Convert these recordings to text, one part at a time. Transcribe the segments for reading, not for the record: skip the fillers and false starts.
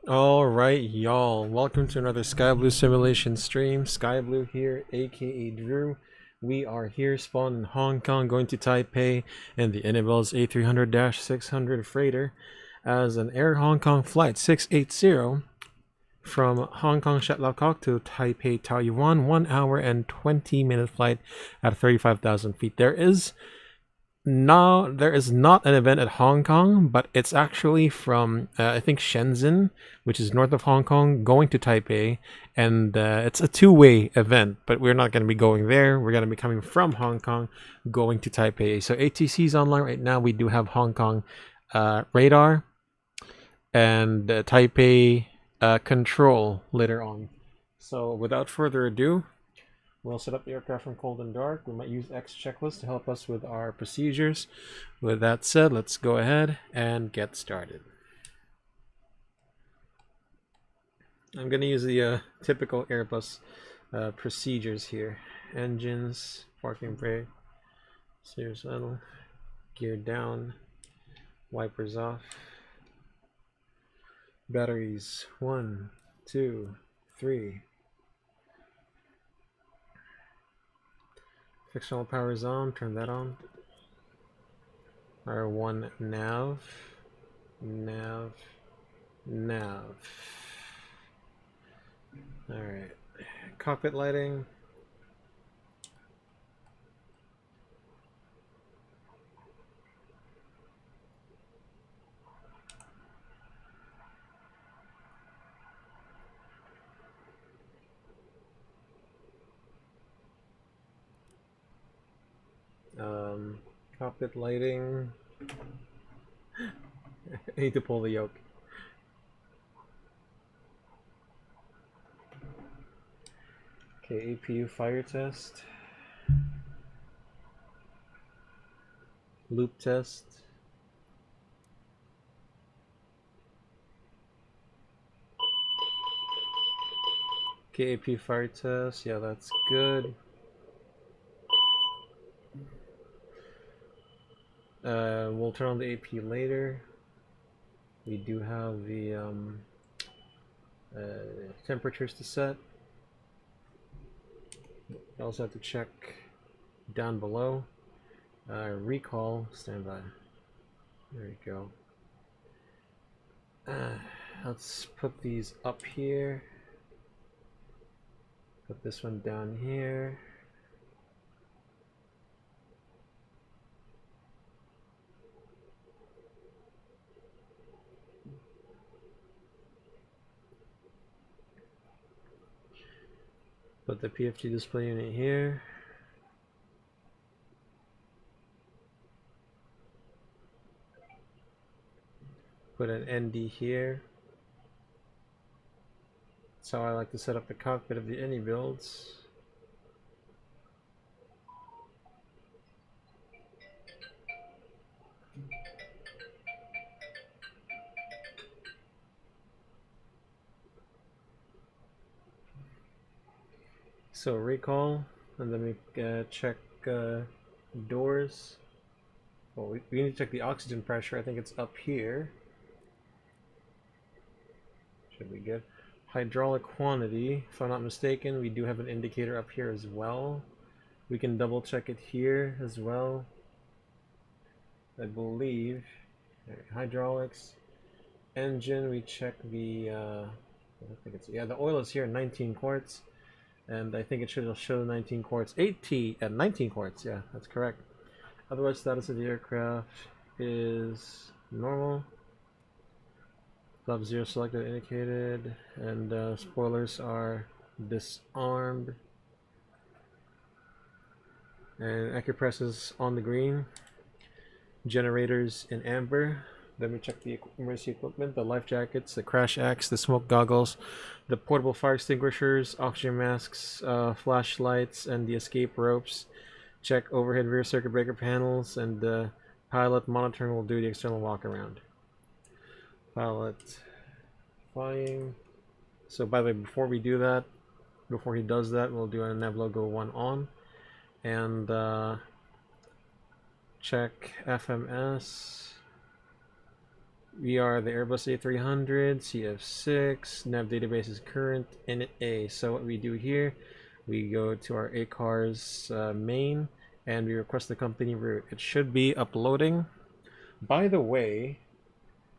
Alright, y'all. Welcome to another SkyBloo simulation stream. SkyBloo here, aka Drew. We are here spawned in Hong Kong, going to Taipei, and the Annabelle's A300-600 freighter as an Air Hong Kong Flight 680 from Hong Kong Shatlacock to Taipei, Taiwan, 1 hour and 20-minute flight at 35,000 feet. There is not an event at Hong Kong, but it's actually from I think Shenzhen, which is north of Hong Kong, going to Taipei, and it's a two-way event. But we're not going to be going there. We're going to be coming from Hong Kong, going to Taipei. So ATC is online right now. We do have Hong Kong radar and Taipei control later on. So without further ado, we'll set up the aircraft from cold and dark. We might use X checklist to help us with our procedures. With that said, let's go ahead and get started. I'm going to use the typical Airbus procedures here. Engines, parking brake, steer saddle, gear down, wipers off. Batteries 1, 2, 3. Fictional power is on, turn that on. R1 nav. Alright. Cockpit lighting. Cockpit lighting. I need to pull the yoke. Okay, APU fire test. Loop test. Okay, APU fire test. Yeah, that's good. We'll turn on the AP later. We do have the temperatures to set. We also have to check down below. Recall, standby. There we go. Let's put these up here. Put this one down here. Put the PFG display unit here. Put an ND here. That's how I like to set up the cockpit of the any builds. So recall, and then we check doors. Well, we need to check the oxygen pressure. I think it's up here. Should be good. Hydraulic quantity, if I'm not mistaken, we do have an indicator up here as well. We can double check it here as well, I believe. Hydraulics, engine, we check the I think it's, yeah, the oil is here, 19 quarts, and I think it should show 19 quarts, 80 at 19 quarts. Yeah, that's correct. Otherwise, status of the aircraft is normal. Flap 0 selected, indicated, and spoilers are disarmed. And AccuPress is on the green. Generators in amber. Then we check the emergency equipment, the life jackets, the crash axe, the smoke goggles, the portable fire extinguishers, oxygen masks, flashlights, and the escape ropes. Check overhead rear circuit breaker panels, and the pilot monitoring will do the external walk around. Pilot flying. So by the way, before we do that, before he does that, we'll do a nav logo 1 on, and check FMS. We are the Airbus A300, CF6, nav database is current, init A. So what we do here, we go to our ACARS main, and we request the company route. It should be uploading. By the way,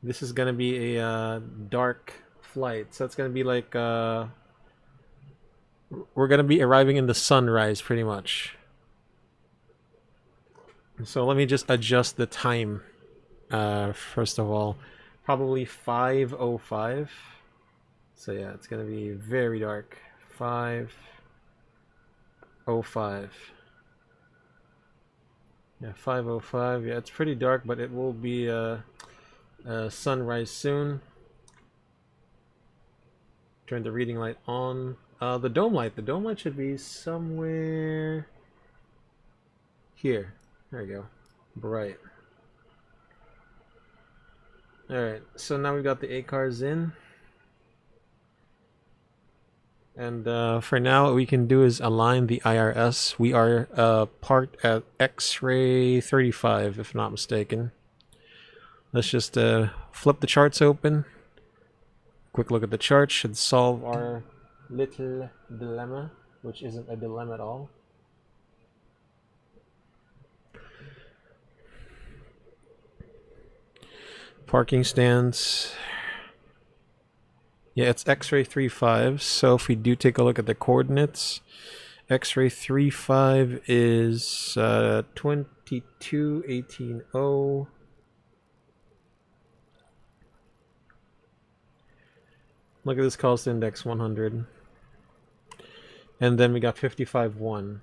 this is going to be a dark flight, so it's going to be like, we're going to be arriving in the sunrise pretty much. So let me just adjust the time. First of all, probably 5:05. So yeah, it's gonna be very dark. 5:05. Yeah, 5:05. Yeah, it's pretty dark, but it will be sunrise soon. Turn the reading light on. The dome light. The dome light should be somewhere here. There we go. Bright. Alright, so now we've got the ACARS in. And for now, what we can do is align the IRS. We are parked at X-ray 35, if not mistaken. Let's just flip the charts open. Quick look at the chart should solve our little dilemma, which isn't a dilemma at all. Parking stands. Yeah, it's X-ray 35. So if we do take a look at the coordinates, X-ray 35 is 2218.0. Look at this cost index 100. And then we got 55.1.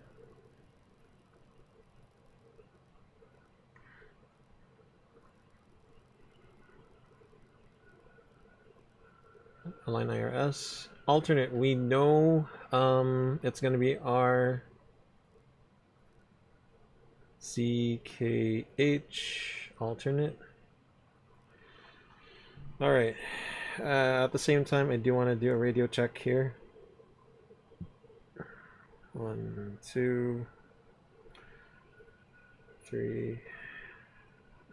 Align IRS. Alternate, we know it's going to be our CKH alternate. Alright. At the same time, I do want to do a radio check here. 1, 2, 3,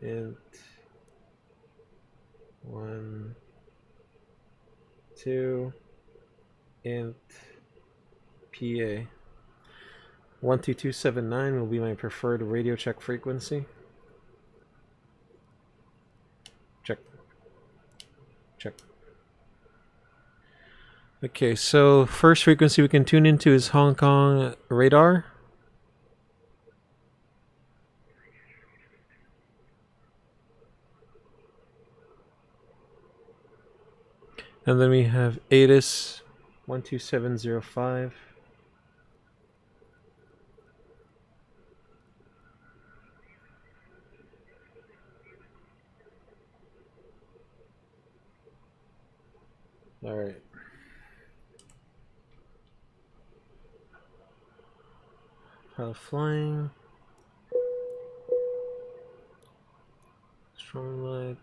int, 1, 2, int, PA. 12279 will be my preferred radio check frequency. Check. Check. Okay, so first frequency we can tune into is Hong Kong radar. And then we have ATIS 12705. All right. Flying. Strong light.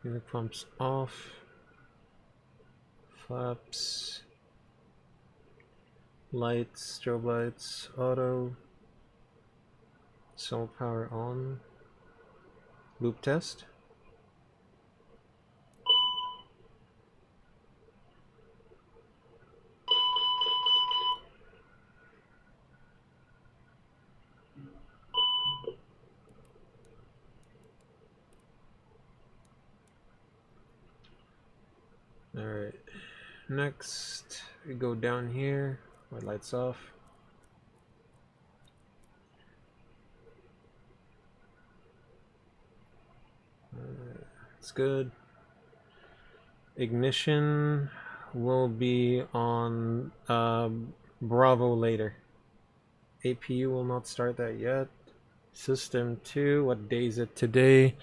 Unit pumps off. Flaps. Lights, strobe lights, auto. Solar power on. Loop test. Alright, next we go down here, white lights off. It's good. Ignition will be on Bravo later. APU will not start that yet. System 2, what day is it today?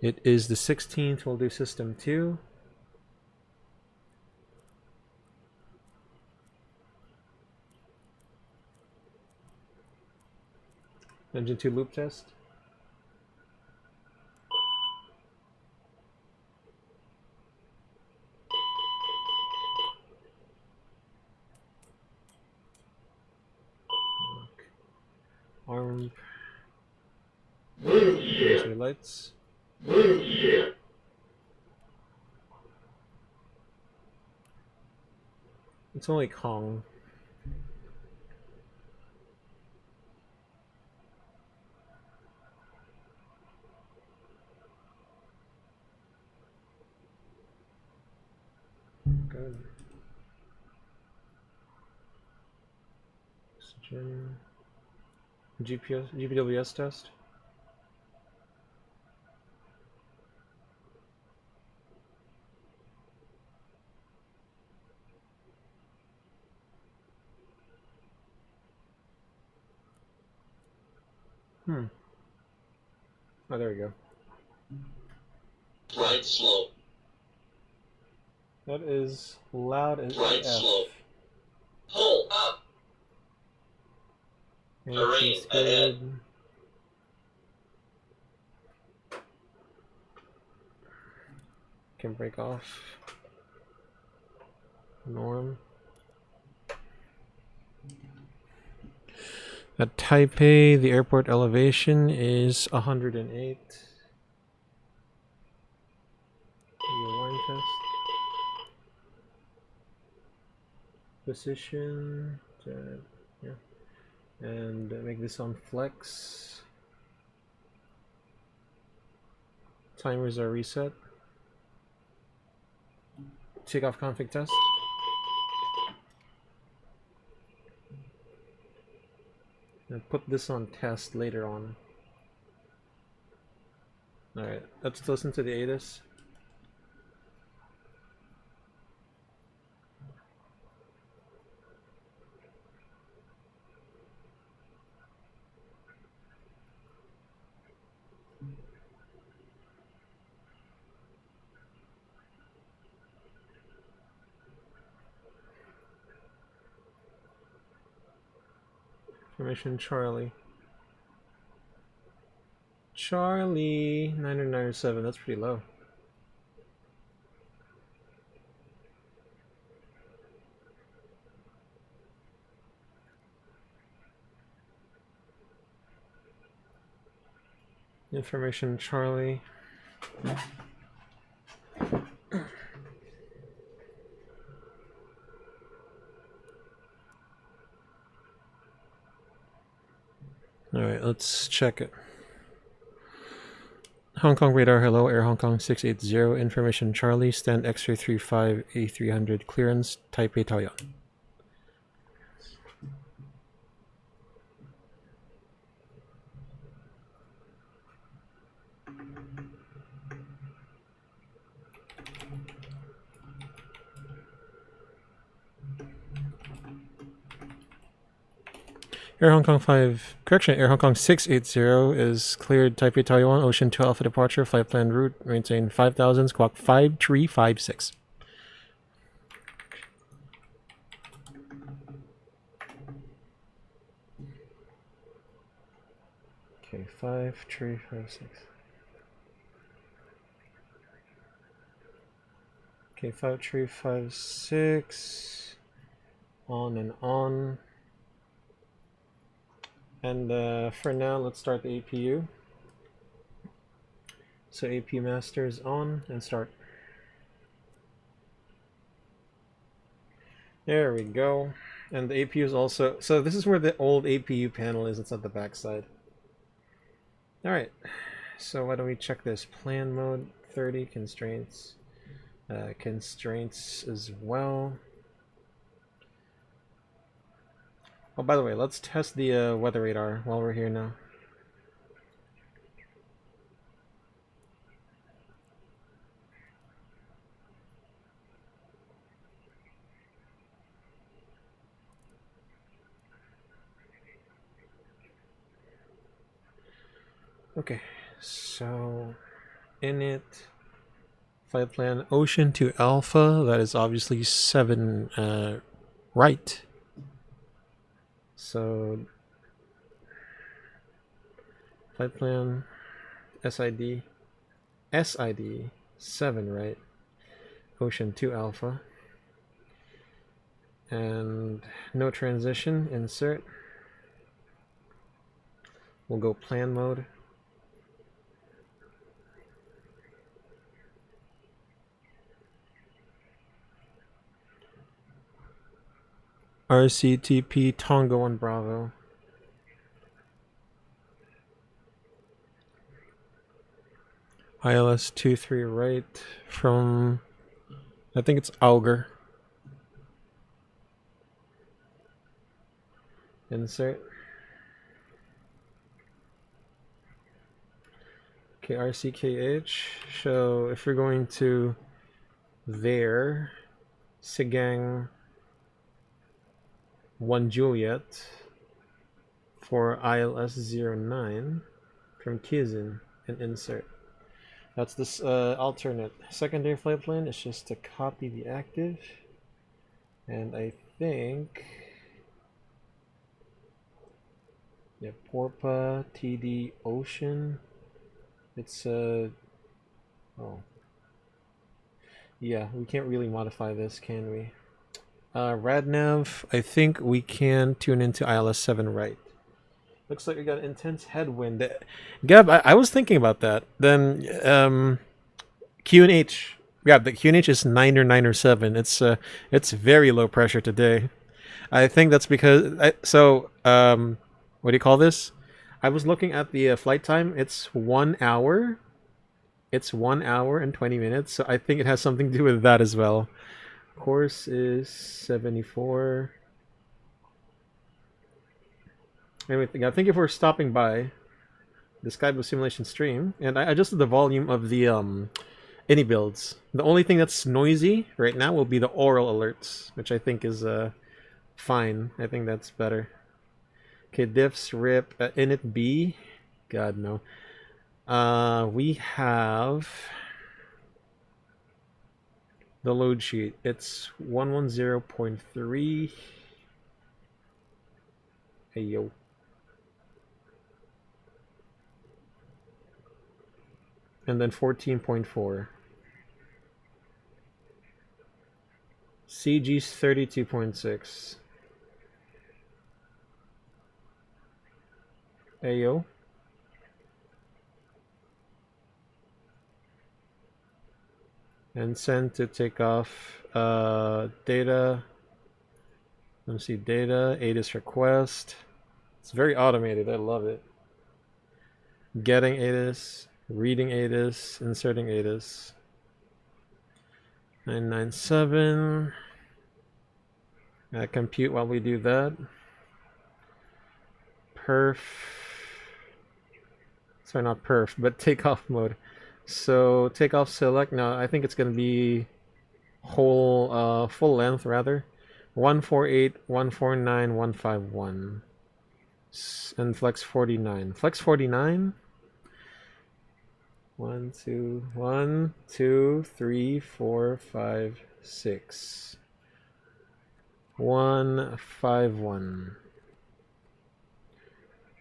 It is the 16th, we'll do System 2. Engine 2 loop test. arm. Emergency lights. It's only Kong. Good. Oxygen. GPWS test. Oh, there we go. Right slope. That is loud as Right AF. slope. Pull up. Terrain ahead. Can break off. Norm. At Taipei, the airport elevation is 108. Your line test. Position. Yeah. And make this on flex. Timers are reset. Takeoff config test. And put this on test later on. Alright, let's listen to the ATIS. Information Charlie. Charlie 997, that's pretty low. Information Charlie. Alright, let's check it. Hong Kong radar, hello, Air Hong Kong 680, information Charlie, stand X-ray 35 A300 clearance, Taipei, Taoyuan. Air Hong Kong 5, correction, Air Hong Kong 680 is cleared Taipei, Taiwan, Ocean 2 Alpha departure, flight plan route, maintain 5,000, squawk 5356. Okay, 5356. Okay, 5356. On and on. And for now, let's start the APU. So APU master is on and start. There we go. And the APU is also, so this is where the old APU panel is. It's at the back side. All right. So why don't we check this? Plan mode 30 constraints. Constraints as well. Oh, by the way, let's test the weather radar while we're here now. Okay, so in it, flight plan Ocean to Alpha, that is obviously 7 right. So flight plan SID 7 right, Ocean 2 Alpha, and no transition, insert. We'll go plan mode. RCTP Tonga 1 Bravo. ILS 23 right from, I think it's Auger. Insert. Okay, RCKH. So if you're going to there, Sigang 1 Juliet for ILS 09 from Kizin and insert. That's this alternate secondary flight plan. It's just to copy the active, and I think Porpa TD Ocean. It's oh yeah, we can't really modify this, can we? Radnav, I think we can tune into ILS 7 right. Looks like we got intense headwind. Gab, I was thinking about that. Then QNH. Yeah, the QNH is 9 or 9 or 7. It's very low pressure today. I think that's because what do you call this? I was looking at the flight time. It's 1 hour. It's 1 hour and 20 minutes. So I think it has something to do with that as well. Course is 74. Anyway, thank you for stopping by the SkyBloo simulation stream. And I adjusted the volume of the any builds. The only thing that's noisy right now will be the oral alerts, which I think is fine. I think that's better. Okay, diffs, rip, init B. God, no. We have the load sheet. It's 110.3. Hey, yo. And then 14.4. CG's 32.6. Ayo. And send to take off data. Let me see, data, ATIS request. It's very automated, I love it. Getting ATIS, reading ATIS, inserting ATIS. 997. Compute while we do that. Perf. Sorry, not perf, but takeoff mode. So takeoff select. Now I think it's gonna be whole full length rather. 148, 149, 151. And flex 49. Flex 49. 1, 2, 3, 4, 5, 6. 1, 5, 1.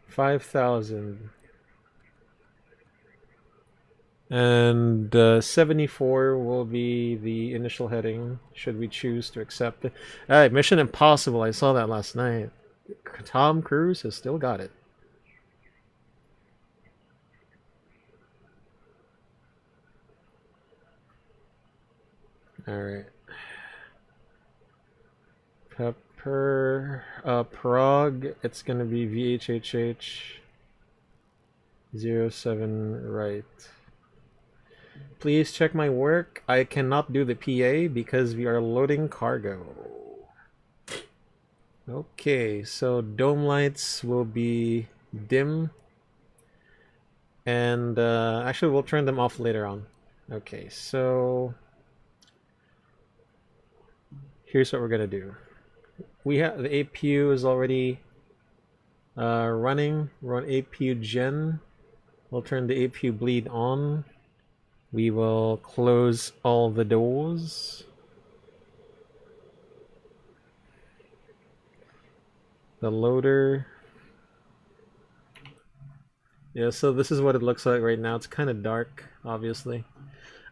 5,000. And 74 will be the initial heading, should we choose to accept it. Alright, Mission Impossible, I saw that last night. Tom Cruise has still got it. Alright. Pepper, Prague, it's gonna be VHHH-07 right. Please check my work. I cannot do the PA because we are loading cargo. Okay, so dome lights will be dim. And actually we'll turn them off later on. Okay, so here's what we're gonna do. We have the APU is already running. We're on APU gen. We'll turn the APU bleed on. We will close all the doors. The loader. Yeah, so this is what it looks like right now. It's kind of dark, obviously.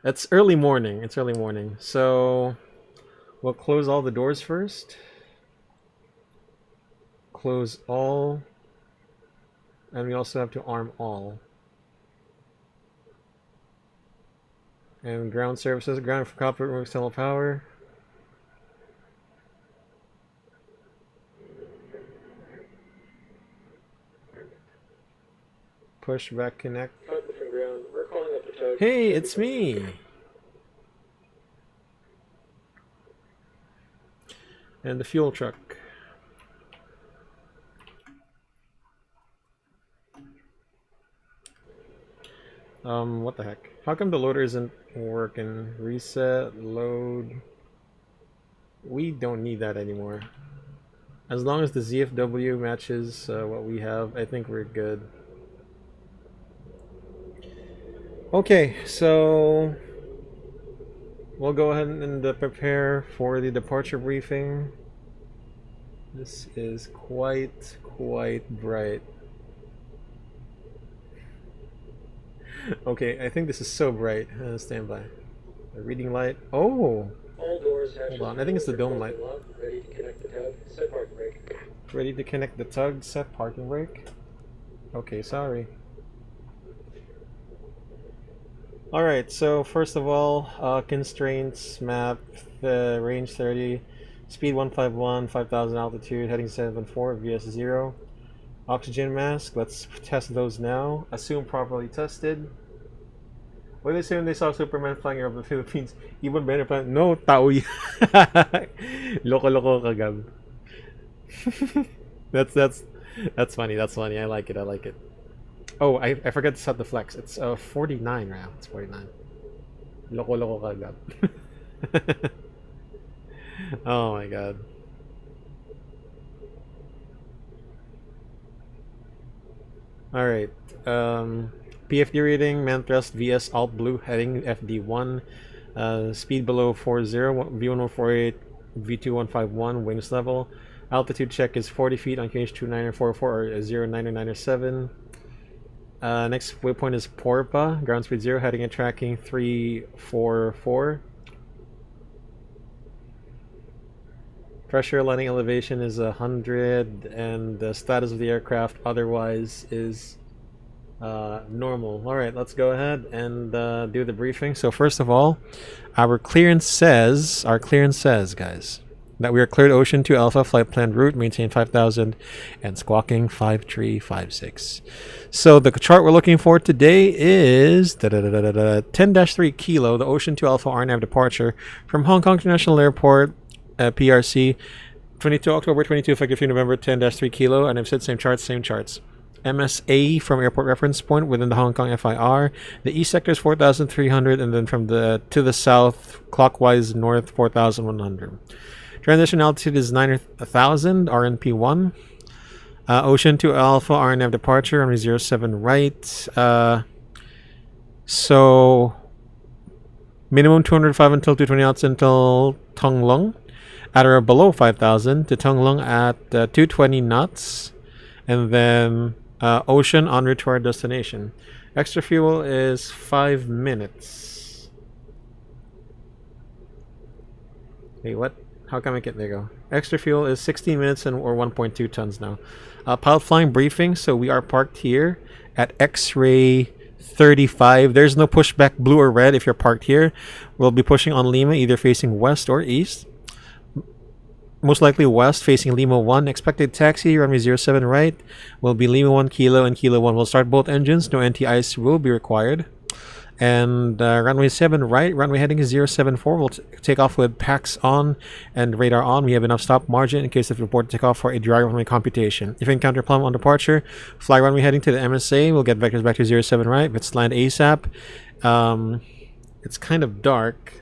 It's early morning. It's early morning. So we'll close all the doors first. Close all. And we also have to arm all. And ground services, ground for cockpit room external power. Push back connect. From ground. We're calling up the tug. Hey, it's me! And the fuel truck. What the heck? How come the loader isn't working? Reset, load. We don't need that anymore. As long as the ZFW matches what we have, I think we're good. Okay, so we'll go ahead and prepare for the departure briefing. This is quite bright. Okay, I think this is so bright. Stand by. The reading light. Oh! All doors Hold on, I think it's the dome light. Ready to connect the tug. Set parking brake. Ready to connect the tug, set parking brake. Okay, sorry. Alright, so first of all, constraints, map, range 30, speed 151, 5000 altitude, heading 74, VS0. Oxygen mask, let's test those now. Assume properly tested. When they assume they saw Superman flying over the Philippines, even better plan. No, tao yan. Loko-loko kagab. That's funny. That's funny. I like it. I like it. Oh, I forgot to set the flex. It's 49 now. It's 49. Loko-loko kagab. Oh my god. Alright, PFD reading, man thrust VS alt blue, heading FD1, speed below 40, V1148, V2151, wings level, altitude check is 40 feet on QH 2944 or 09907. Next waypoint is Porpa, ground speed 0, heading and tracking 344. Pressure landing elevation is 100, and the status of the aircraft otherwise is normal. Alright, let's go ahead and do the briefing. So first of all, our clearance says, guys, that we are cleared Ocean 2 Alpha, flight plan route, maintain 5000, and squawking 5356. So the chart we're looking for today is 10-3 Kilo, the Ocean 2 Alpha RNAV departure from Hong Kong International Airport, PRC, 22 October 22, effective November 10-3 Kilo, and I've said same charts. MSA from airport reference point within the Hong Kong FIR. The east sector is 4,300, and then from the to the south, clockwise north, 4,100. Transition altitude is 9,000, RNP1. Ocean 2 Alpha, RNAV departure, runway 07 right. So, minimum 205 until 220 knots until Tung Lung. At or below 5,000 to Tung Lung at 220 knots. And then Ocean en route to our destination. Extra fuel is 5 minutes. Wait, what? How come I get there? Go. Extra fuel is 16 minutes and or 1.2 tons now. Pilot flying briefing. So we are parked here at X-ray 35. There's no pushback blue or red if you're parked here. We'll be pushing on Lima, either facing west or east. Most likely west, facing Lima 1. Expected taxi, runway 07 right, will be Lima 1 Kilo and Kilo 1. We'll start both engines. No anti-ice will be required. And runway 7 right, runway heading is 074. We'll take off with PAX on and radar on. We have enough stop margin in case of report to take off for a direct runway computation. If you encounter plumb on departure, fly runway heading to the MSA. We'll get vectors back to 07 right. Let's land ASAP. It's kind of dark,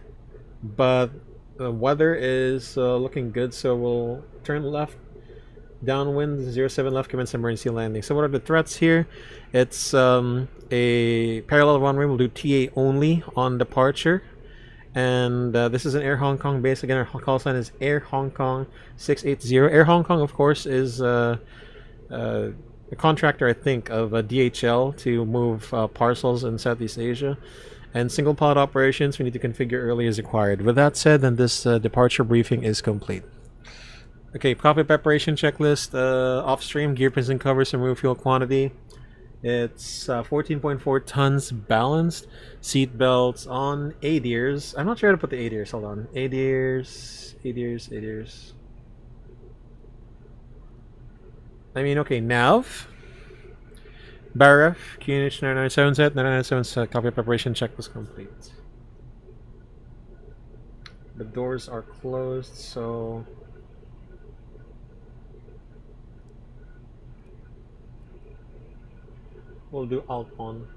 but the weather is looking good, so we'll turn left, downwind, 07 left, commence emergency landing. So what are the threats here? It's a parallel runway. We'll do TA only on departure. And this is an Air Hong Kong base. Again, our call sign is Air Hong Kong 680. Air Hong Kong, of course, is a contractor, I think, of DHL to move parcels in Southeast Asia. And single pod operations, we need to configure early as required. With that said, then this departure briefing is complete. Okay, cockpit preparation checklist. Off stream, gear pins and covers, remove fuel quantity. It's 14.4 tons balanced. Seat belts on. ADIRS. I'm not sure how to put the ADIRS. Hold on. ADIRS. I mean, okay, nav. Barref. QNH 997 set. 997 set. Cockpit preparation checklist complete. The doors are closed, so we'll do alt on.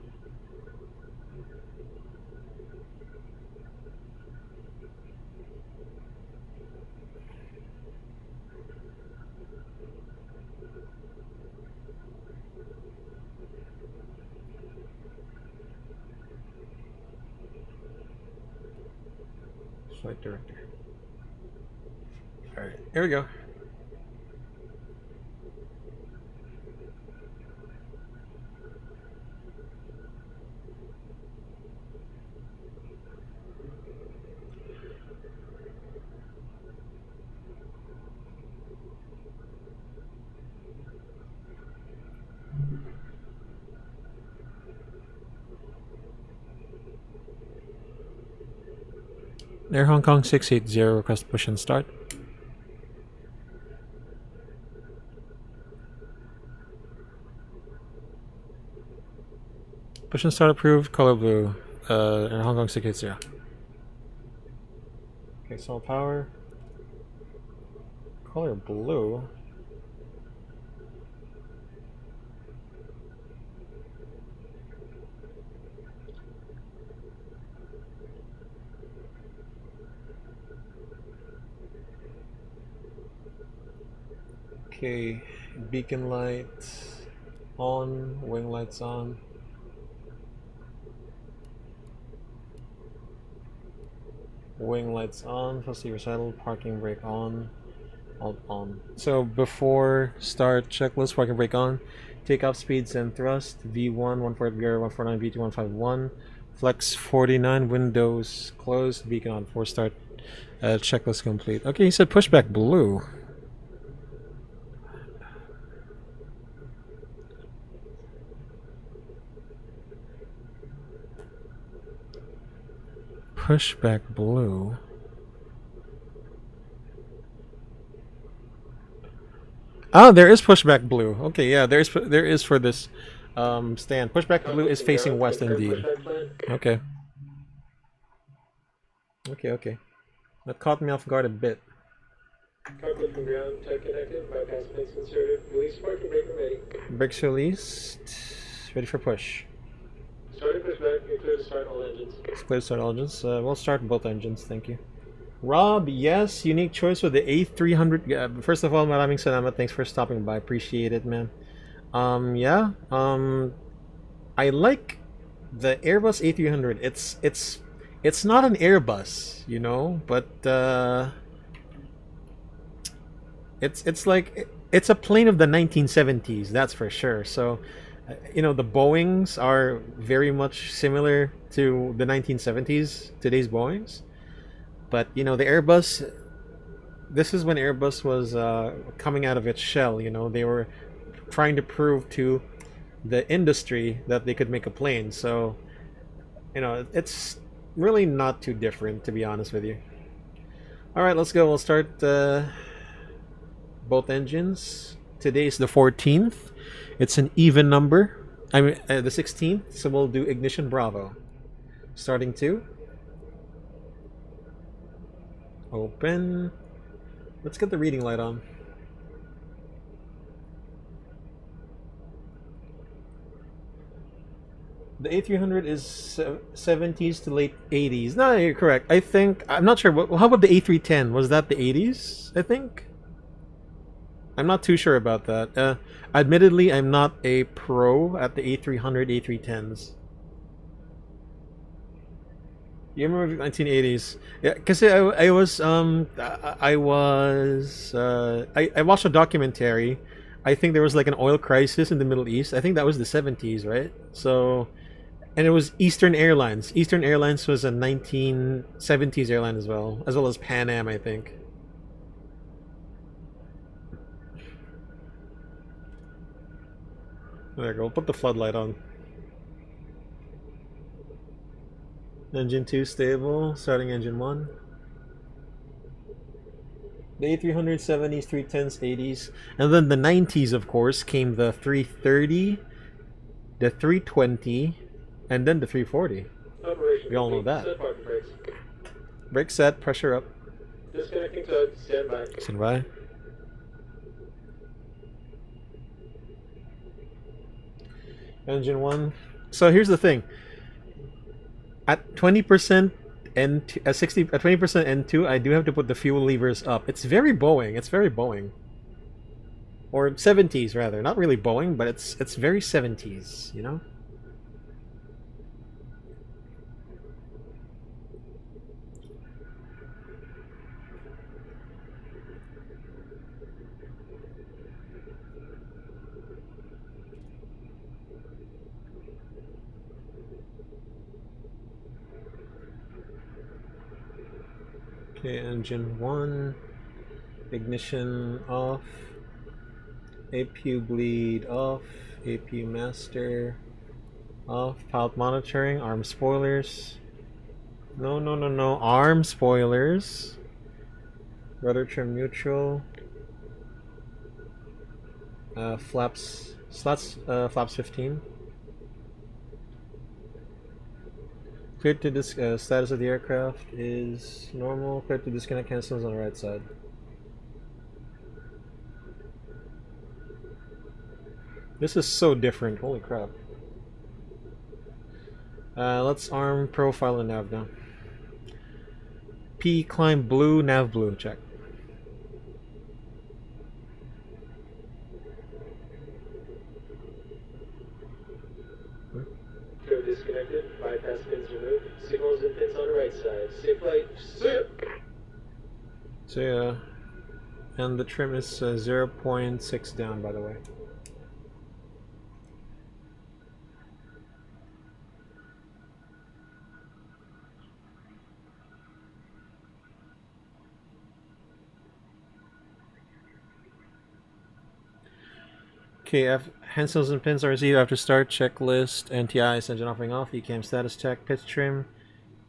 Flight director. All right, here we go. Air Hong Kong 680, request push and start. Push and start approved, color blue, Air Hong Kong 680. Okay, solid power. Color blue. Okay, beacon light on, wing lights on. Wing lights on, facility recital, parking brake on, alt on. So before start checklist, parking brake on, takeoff speeds and thrust, V1, 148 gear, 149, V2, 151, flex 49, windows closed, beacon on, for start, checklist complete. Okay, he said pushback blue. Pushback blue. Ah, there is pushback blue. Okay, yeah, there is for this stand. Pushback blue is facing west indeed. Okay. Okay. That caught me off guard a bit. Cockpit from ground, type connected, bypass plates inserted, release parking brake ready. Brakes released. Ready for push. Starting pushback, you're clear to start all engines. It's clear to start all engines. We'll start both engines, thank you. Rob, yes, unique choice with the A300. First of all, maraming salamat. Thanks for stopping by. Appreciate it, man. Yeah. I like the Airbus A300. It's not an Airbus, you know, but it's like it's a plane of the 1970s. That's for sure. So. You know, the Boeings are very much similar to the 1970s, today's Boeings. But, you know, the Airbus, this is when Airbus was coming out of its shell, you know. They were trying to prove to the industry that they could make a plane. So, you know, it's really not too different, to be honest with you. All right, let's go. We'll start both engines. Today's the 14th. It's an even number. I mean, the 16th, so we'll do ignition Bravo. Starting 2. Open. Let's get the reading light on. The A300 is 70s to late 80s. No, you're correct. I think, I'm not sure. How about the A310? Was that the 80s, I think? I'm not too sure about that. Admittedly, I'm not a pro at the A300, A310s. You remember 1980s? Yeah, because I watched a documentary. I think there was like an oil crisis in the Middle East. I think that was the 70s, right? So, and it was Eastern Airlines. Eastern Airlines was a 1970s airline as well as Pan Am, I think. There we go. We'll put the floodlight on. Engine 2 stable. Starting engine 1. The A370s, 310s, 80s. And then the 90s, of course, came the 330, the 320, and then the 340. Operation We all know that. Set parking brakes. Brake set, pressure up. Disconnecting tug. Stand by. Stand by. Engine 1. So here's the thing. At 20% and 60 at 20% N2, I do have to put the fuel levers up. It's very Boeing. It's very Boeing. Or 70s rather. Not really Boeing, but it's very 70s, you know? Okay, engine 1, ignition off, APU bleed off, APU master off, pilot monitoring, arm spoilers, no, arm spoilers, rudder trim neutral, flaps 15. Cleared to status of the aircraft is normal. Cleared to disconnect cancels on the right side. This is so different. Holy crap. Let's arm profile and nav now. P climb blue, nav blue. Check. Disconnected. Bypass pins removed. Signals and pins on the right side. Safe flight. Sit. So yeah, and the trim is 0.6 down, by the way. Okay, hand signals and pins are received after start. Checklist, NTIs, engine off, ECAM status check. Pitch trim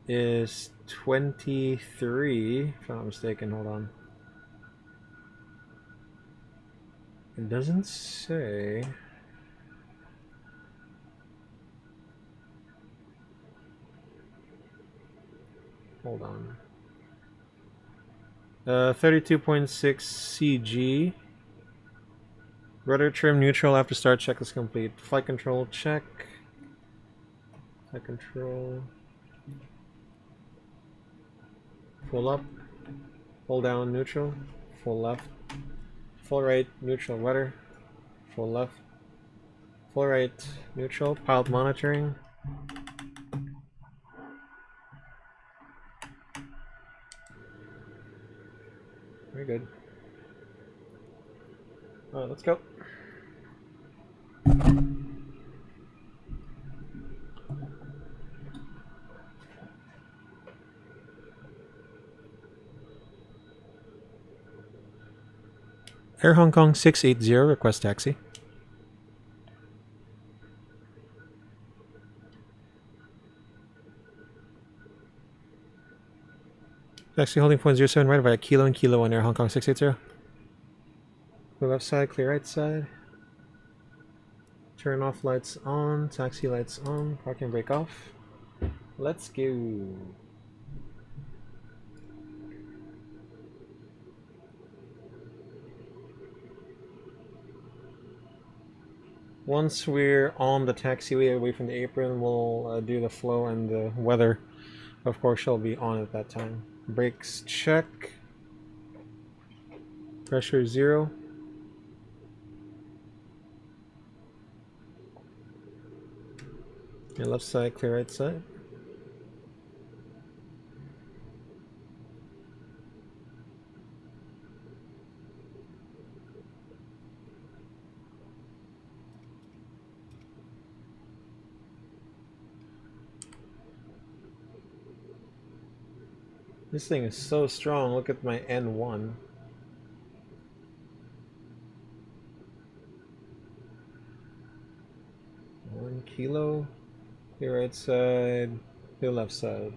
is 23, if I'm not mistaken. Hold on. It doesn't say. Hold on. 32.6 CG. Rudder trim neutral after start check is complete. Flight control check. Flight control. Full up. Full down neutral. Full left. Full right neutral rudder. Full left. Full right neutral. Pilot monitoring. Very good. Alright, let's go. Air Hong Kong 680, request taxi. Taxi holding point 07 right via Kilo and Kilo on Air Hong Kong 680. Clear left side, clear right side. Turn off lights on, taxi lights on, parking brake off. Let's go. Once we're on the taxiway away from the apron, we'll do the flow, and the weather, of course, shall be on at that time. Brakes check. Pressure 0. Your left side, clear right side. This thing is so strong. Look at my N1. 1 kilo. Your right side, your left side.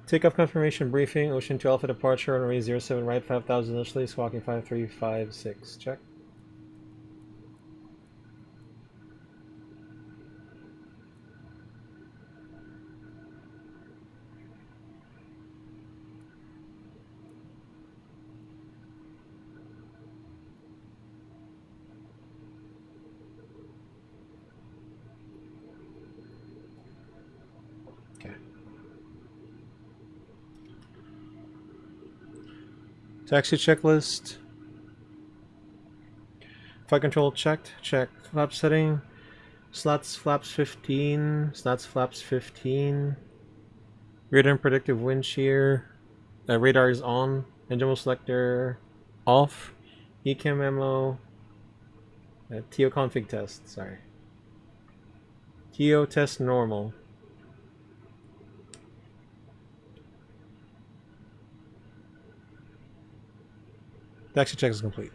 Takeoff confirmation briefing. Ocean 2 Alpha departure. Runway 07 right 5000 initially. Squawking 5356. Check. Okay. Taxi checklist. Flight control checked. Check. Flap setting. Slots flaps 15. Slots flaps 15. Radar and predictive wind shear. Radar is on. Engine mode selector off. ECAM ammo. TO config test. Sorry. TO test normal. Taxi check is complete.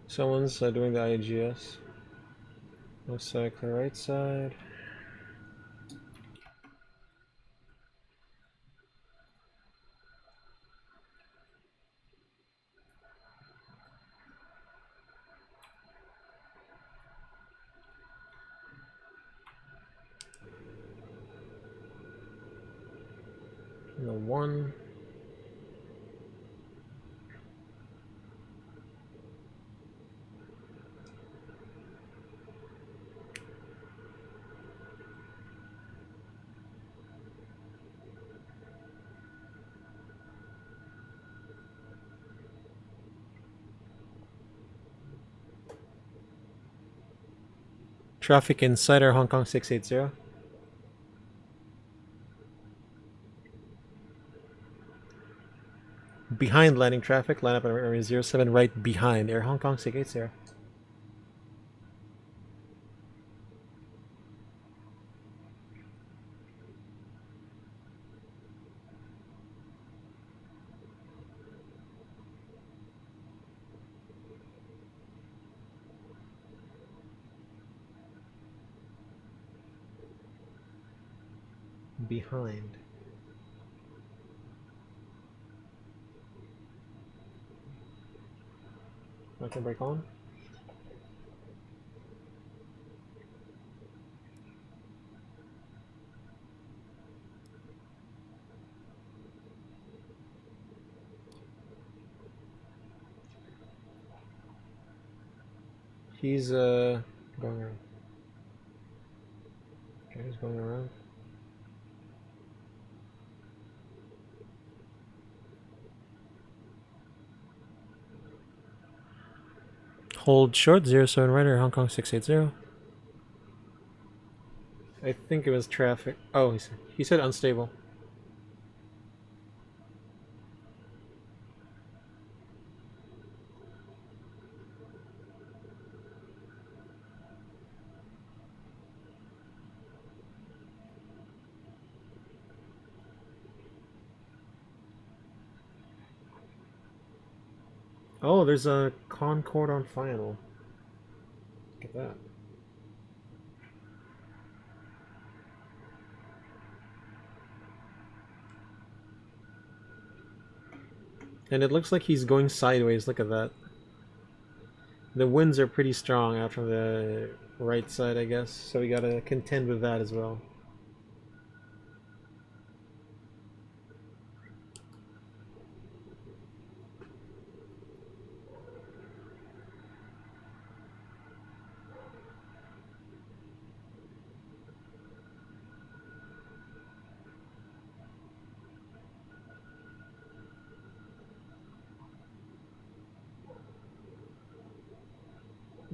Someone's doing the IGS. Left side, clear right side. And the 1. Traffic Insider, Hong Kong 680. Behind landing traffic, line up at area 07 right behind Air Hong Kong 680. Behind. I can break on. He's going around. Okay, he's going around. Hold short 07 right Air Hong Kong 680. I think it was traffic. Oh, he said unstable. Oh, there's a Concorde on final. Look at that. And it looks like he's going sideways. Look at that. The winds are pretty strong out from the right side, I guess. So we gotta contend with that as well.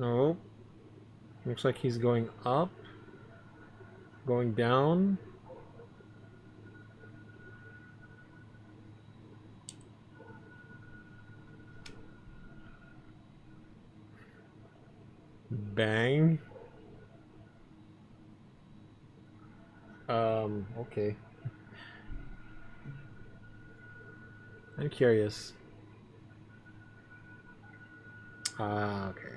Oh, looks like he's going up, going down. Bang. Okay. I'm curious. Ah, okay.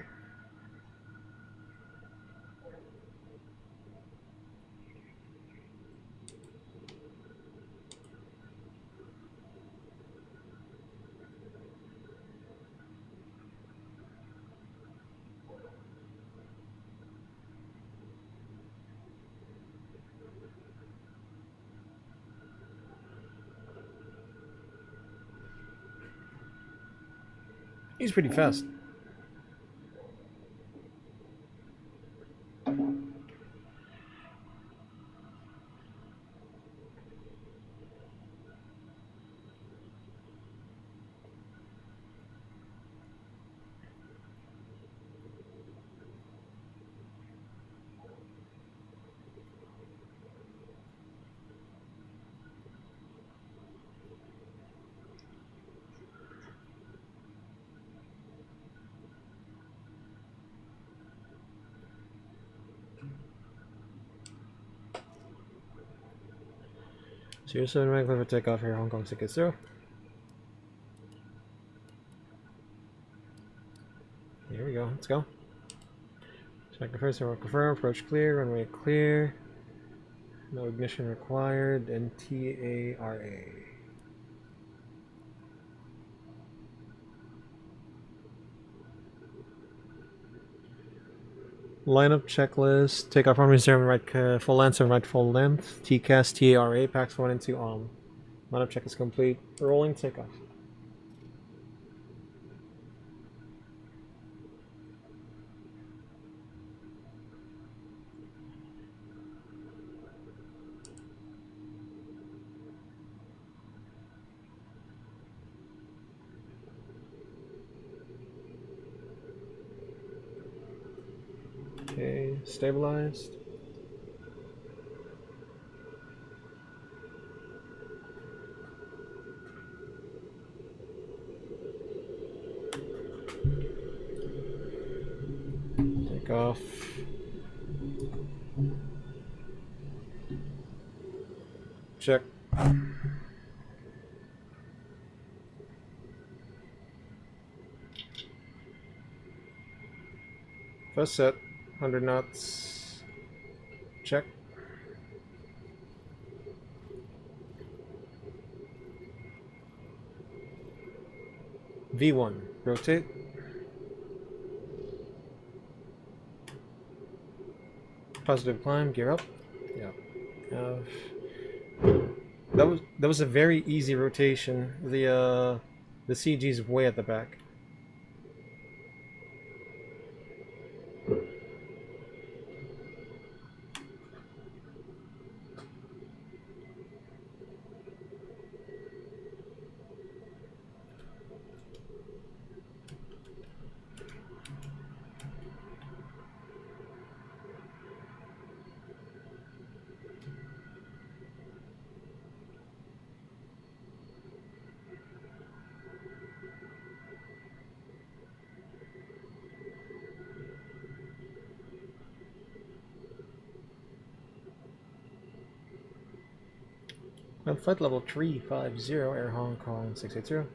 He's pretty fast. So you're 7 right, clear for takeoff here, Hong Kong 680. Here we go, let's go. Check the first one, confirm, approach clear, runway clear. No ignition required, and TARA. Lineup checklist, takeoff runway 7 right full length, 7 right full length, TCAS, TARA, packs 1 and 2 on. Lineup check is complete, rolling takeoff. Okay, stabilized. Take off. Check. First set, 100 knots. Check. V1, rotate. Positive climb, gear up. Yeah. That was a very easy rotation. The CG's way at the back. Flight level 350, Air Hong Kong 680.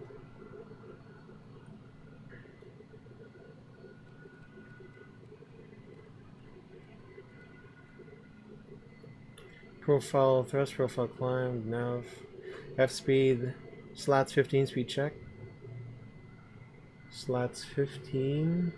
Profile, thrust profile climb, nav, F speed, slats 15, speed check. Slats 15.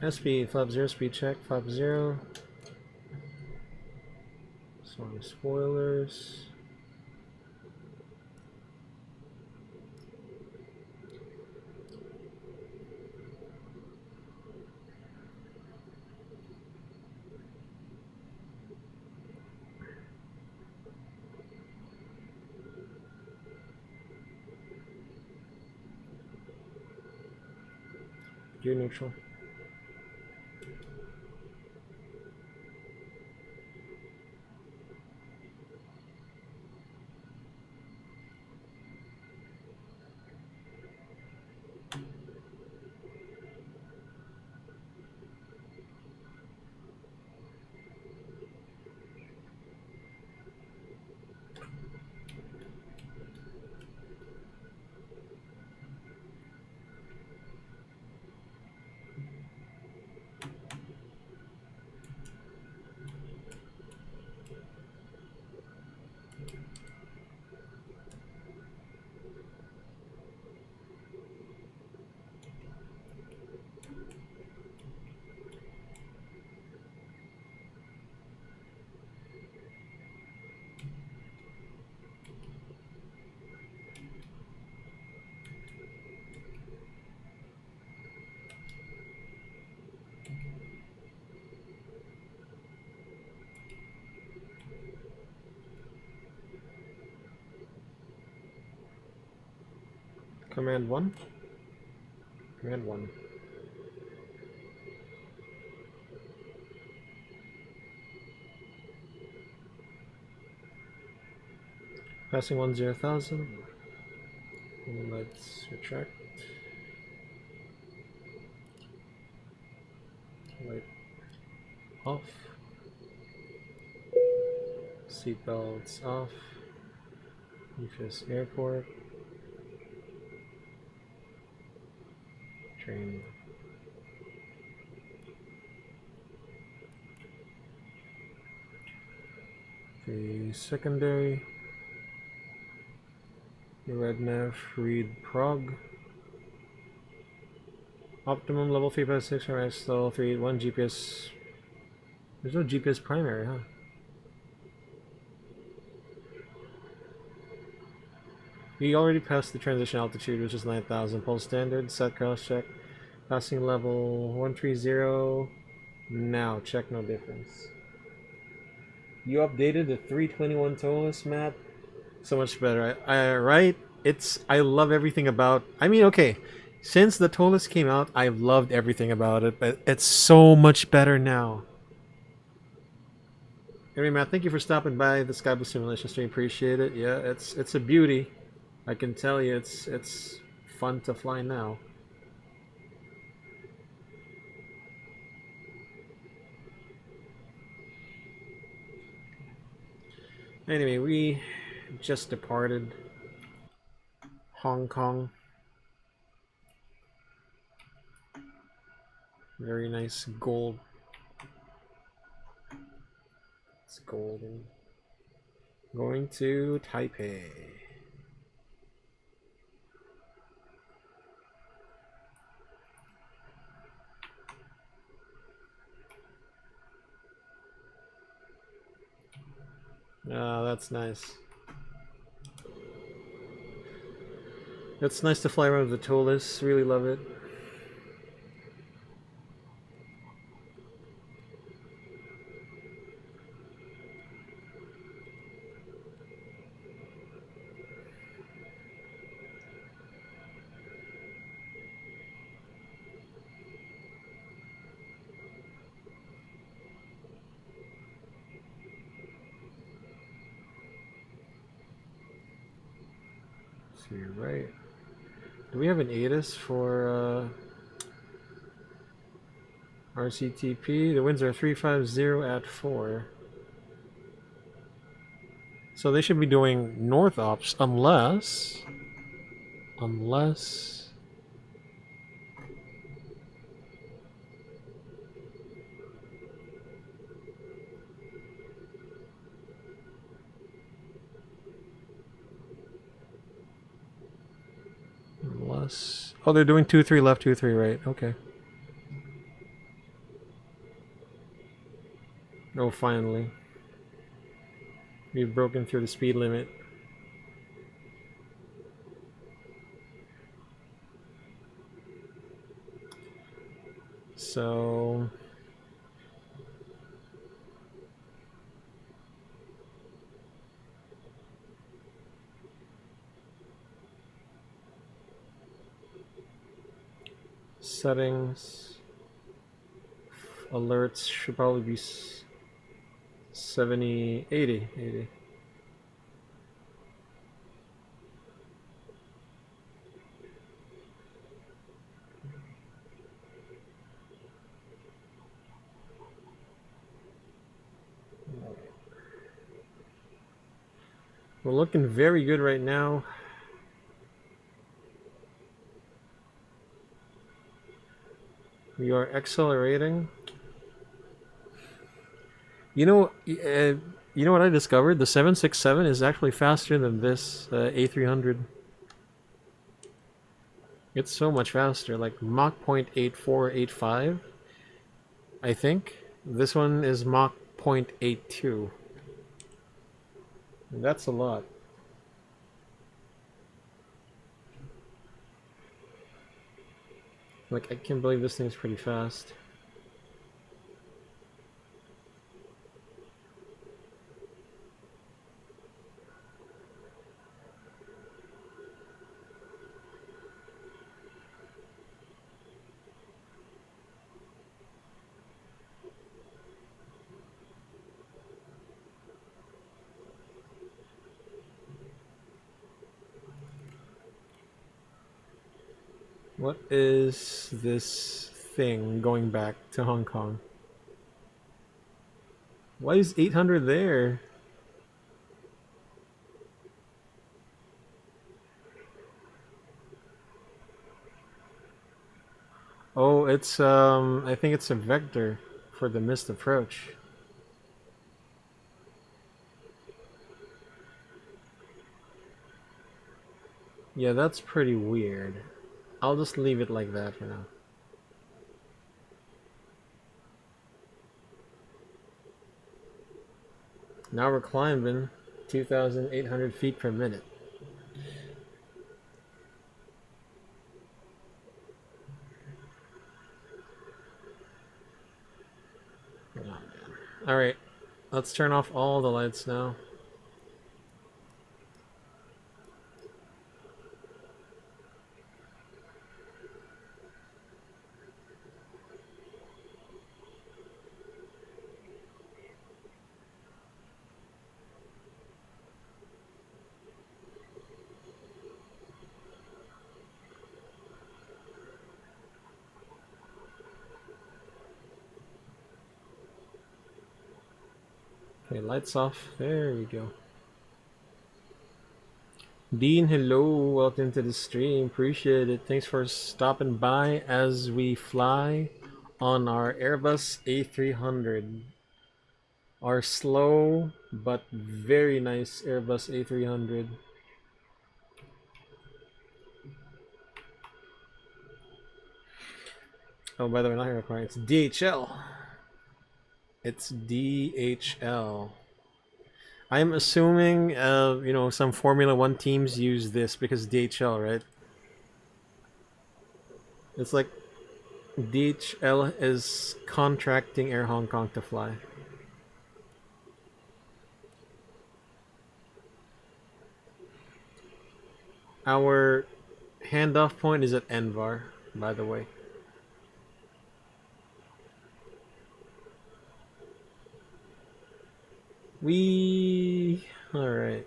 SP, flap 0, speed check, flap 0. Some spoilers. Gear neutral. Command 1. Command 1. Passing 10,000. Let's retract. Light off. Seatbelts off. Memphis Airport. Train. The secondary. The red nav, read Prague. Optimum level 356 from XL 381 GPS. There's no GPS primary, huh? We already passed the transition altitude, which is 9,000. Pulse standard, set cross check. Passing level 130. Now, check no difference. You updated the 321 Tolus map. So much better. Right? I love everything about... I mean, okay. Since the Tolus came out, I've loved everything about it, but it's so much better now. Anyway, Matt, thank you for stopping by the SkyBloo simulation stream. Appreciate it. Yeah, it's a beauty. I can tell you, it's fun to fly now. Anyway, we just departed Hong Kong. Very nice gold. It's golden. Going to Taipei. Ah, that's nice. It's nice to fly around with the Tolus. Really love it. So you're right. Do we have an ATIS for RCTP? The winds are 350 at 4. So they should be doing north ops unless oh, they're doing 2-3 left, 2-3 right. Okay. Oh, finally. We've broken through the speed limit. So Settings. Alerts should probably be 70, 80, 80. We're looking very good right now. We are accelerating. You know what I discovered? The 767 is actually faster than this A300. It's so much faster, like Mach 0.8485, I think. This one is Mach 0.82. That's a lot. Like, I can't believe this thing's pretty fast. What is this thing going back to Hong Kong? Why is 800 there? Oh, it's I think it's a vector for the missed approach. Yeah, that's pretty weird. I'll just leave it like that for now. Now we're climbing 2,800 feet per minute. Oh, man. Alright, let's turn off all the lights now. Okay, lights off. There we go. Dean, hello. Welcome to the stream. Appreciate it. Thanks for stopping by as we fly on our Airbus A300. Our slow but very nice Airbus A300. Oh, by the way, not here, it's DHL. It's DHL. I'm assuming, you know, some Formula One teams use this because DHL, right? It's like DHL is contracting Air Hong Kong to fly. Our handoff point is at Envar, by the way. Alright.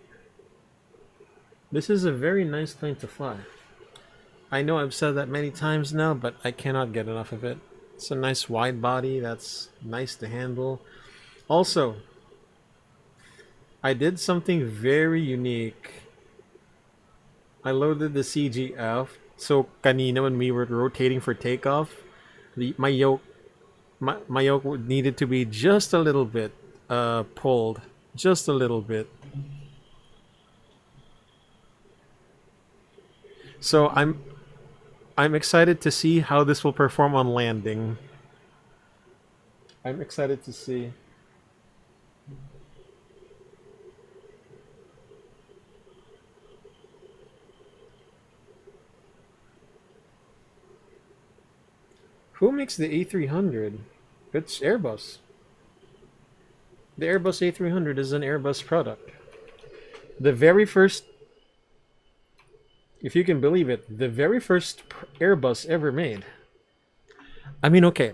This is a very nice plane to fly. I know I've said that many times now, but I cannot get enough of it. It's a nice wide body that's nice to handle. Also, I did something very unique. I loaded the CGF, so kanina when we were rotating for takeoff, my yoke needed to be just a little bit pulled, just a little bit. So I'm excited to see how this will perform on landing. I'm excited to see. Who makes the A300? It's Airbus. The Airbus A300 is an Airbus product. The very first, if you can believe it, the very first Airbus ever made I mean, okay,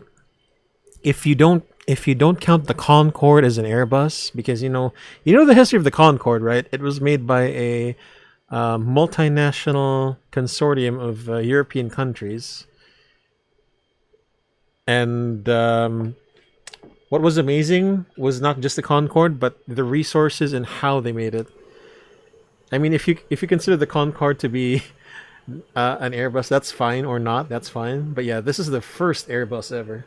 if you don't count the Concorde as an Airbus, because you know the history of the Concorde, right? It was made by a multinational consortium of European countries, and what was amazing was not just the Concorde, but the resources and how they made it. I mean, if you consider the Concorde to be an Airbus, that's fine, or not, that's fine. But yeah, this is the first Airbus ever.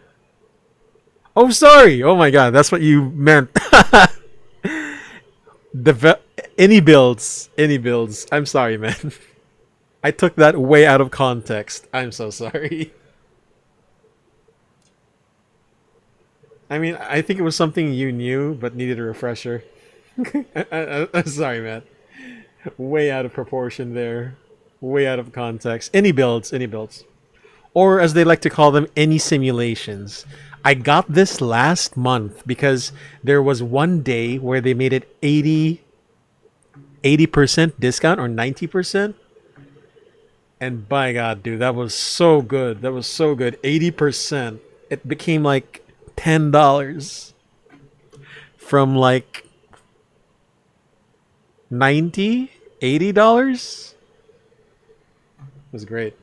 Oh, sorry. Oh my God, that's what you meant. Any builds. I'm sorry, man. I took that way out of context. I'm so sorry. I mean, I think it was something you knew but needed a refresher. I'm sorry, man. Way out of proportion there. Way out of context. Any builds. Or as they like to call them, any simulations. I got this last month because there was one day where they made it 80% discount or 90%. And by God, dude, that was so good. That was so good. 80%. It became like $10 from like 90, $80. It was great.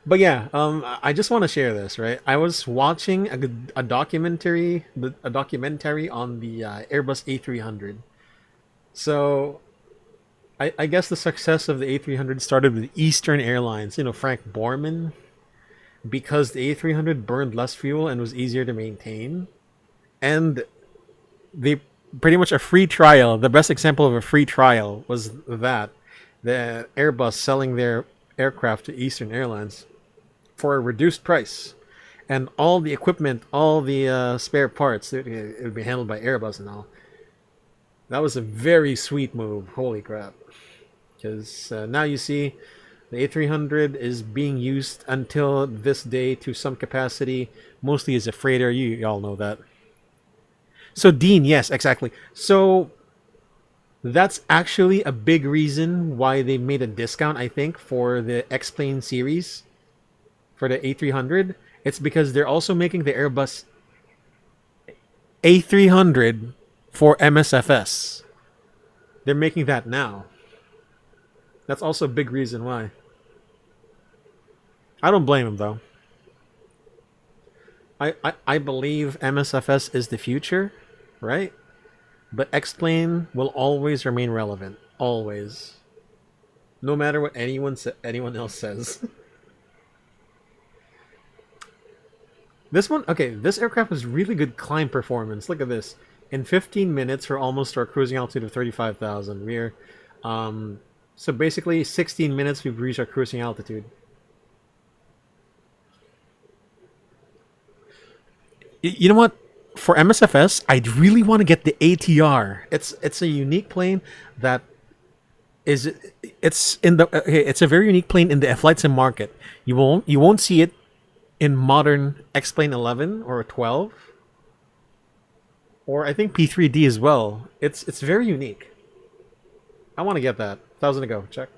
But yeah, I just want to share this, right? I was watching a documentary on the Airbus A300. So I guess the success of the A300 started with Eastern Airlines. Frank Borman, because the A300 burned less fuel and was easier to maintain, and they pretty much a free trial. The best example of a free trial was that the Airbus selling their aircraft to Eastern Airlines for a reduced price, and all the equipment, all the spare parts, it would be handled by Airbus and all. That was a very sweet move. Holy crap! Because now you see, the A300 is being used until this day to some capacity, mostly as a freighter. You all know that. So Dean, yes, exactly. So that's actually a big reason why they made a discount, I think, for the X-Plane series for the A300. It's because they're also making the Airbus A300 for MSFS. They're making that now. That's also a big reason why. I don't blame them though. I believe MSFS is the future, right? But X-Plane will always remain relevant. Always. No matter what anyone else says. This one, okay, this aircraft has really good climb performance. Look at this. In 15 minutes, we're almost to our cruising altitude of 35,000. So basically 16 minutes we've reached our cruising altitude. You know what? For MSFS, I'd really want to get the ATR. It's a unique plane that is it's a very unique plane in the flight sim market. You won't see it in modern X-Plane 11 or 12, or I think P3D as well. It's very unique. I want to get that. 1,000 to go. Check.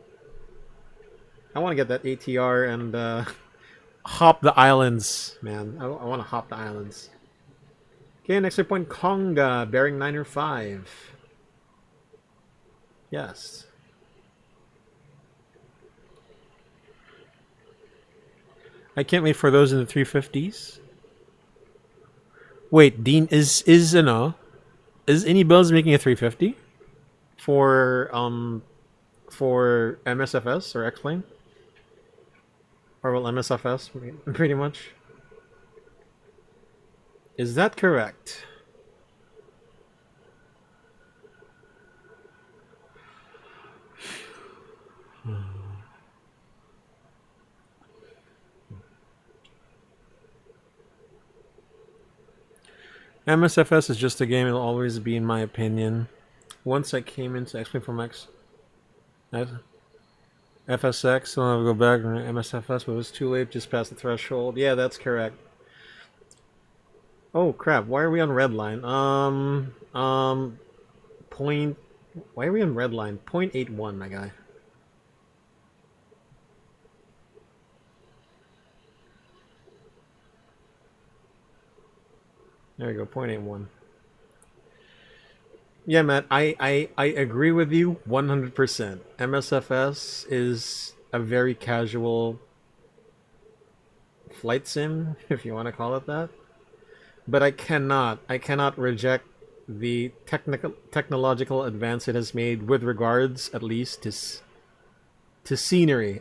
I want to get that ATR and hop the islands, man. I want to hop the islands. Okay, next point, Conga, bearing 9 or 5. Yes. I can't wait for those in the 350s. Wait, Dean, is any builds making a 350 for MSFS or X-Plane? Or well, MSFS pretty much. Is that correct? MSFS is just a game. It'll always be, in my opinion. Once I came into X-Plane from FSX, so I'll go back to MSFS, but it was too late, just past the threshold. Yeah, that's correct. Oh crap! Why are we on red line? Point. Why are we on red line? 0.81, my guy. There we go, 0.81. Yeah, Matt, I agree with you 100%. MSFS is a very casual flight sim, if you want to call it that. But I cannot reject the technological advance it has made with regards, at least to scenery,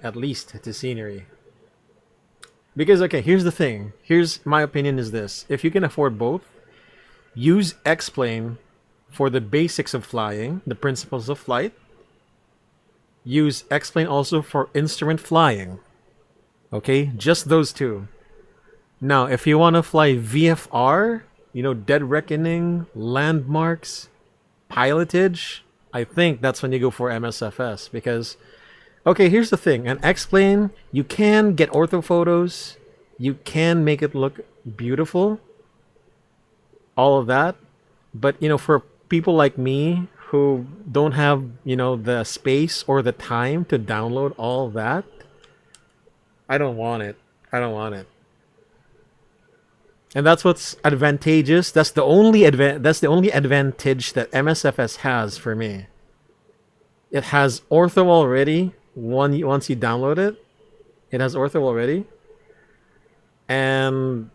Because okay, here's the thing. Here's my opinion is this: if you can afford both, use X-Plane for the basics of flying, the principles of flight. Use X-Plane also for instrument flying. Okay, just those two. Now, if you want to fly VFR, Dead Reckoning, landmarks, pilotage, I think that's when you go for MSFS. Because, okay, here's the thing. An X-Plane, you can get ortho photos. You can make it look beautiful. All of that. But, for people like me who don't have, the space or the time to download all that, I don't want it. And that's what's advantageous. That's the only advantage that MSFS has for me. It has ortho already. Once you download it, it has ortho already. And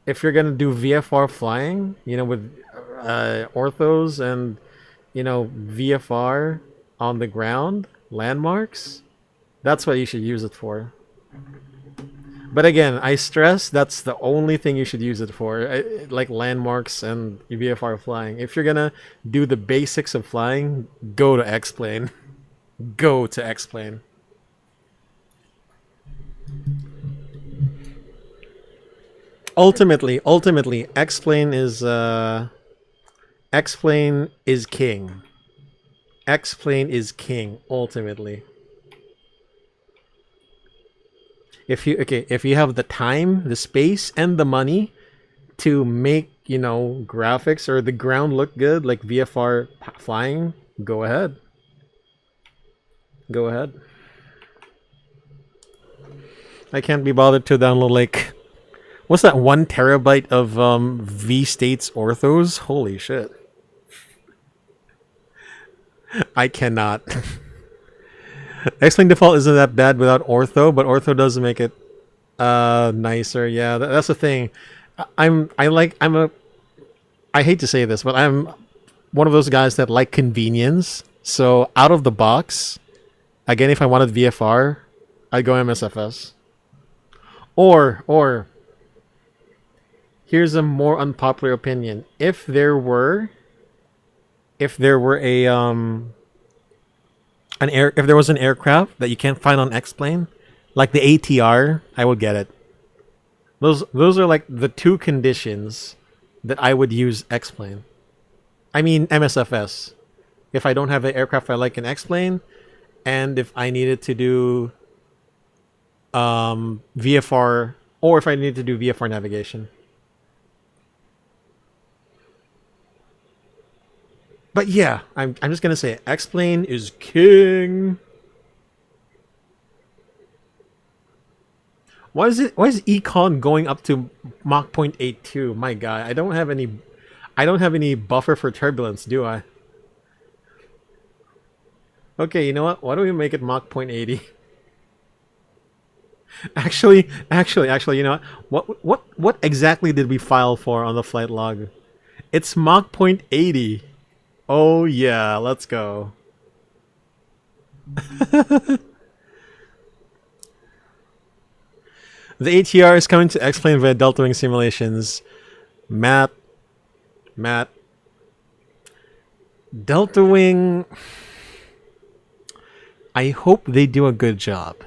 if you're gonna do VFR flying, with orthos and VFR on the ground, landmarks, that's what you should use it for. But again, I stress that's the only thing you should use it for, like landmarks and VFR flying. If you're gonna do the basics of flying, go to X-Plane. Go to X-Plane. Ultimately, X-Plane is king. X-Plane is king, ultimately. If you have the time, the space, and the money to make, graphics or the ground look good, like VFR flying, go ahead. I can't be bothered to download what's that 1 terabyte of V-States orthos? Holy shit. I cannot. X-Plane default isn't that bad without ortho, but ortho does make it nicer. Yeah, that's the thing. I hate to say this, but I'm one of those guys that like convenience. So out of the box, again, if I wanted VFR, I'd go MSFS. Or here's a more unpopular opinion. If there were if there was an aircraft that you can't find on X-Plane, like the ATR, I would get it. Those are like the two conditions that I would use X-Plane. I mean MSFS. If I don't have an aircraft I like in X-Plane, and if I needed to do VFR, or if I needed to do VFR navigation. But yeah, I'm just gonna say X-Plane is king. Why is Econ going up to Mach 0.82? My God, I don't have any buffer for turbulence, do I? Okay, you know what? Why don't we make it Mach 0.80? Actually, you know what exactly did we file for on the flight log? It's Mach 0.80. Oh yeah, let's go. The ATR is coming to X-Plane via Delta Wing simulations. Matt. Delta Wing, I hope they do a good job.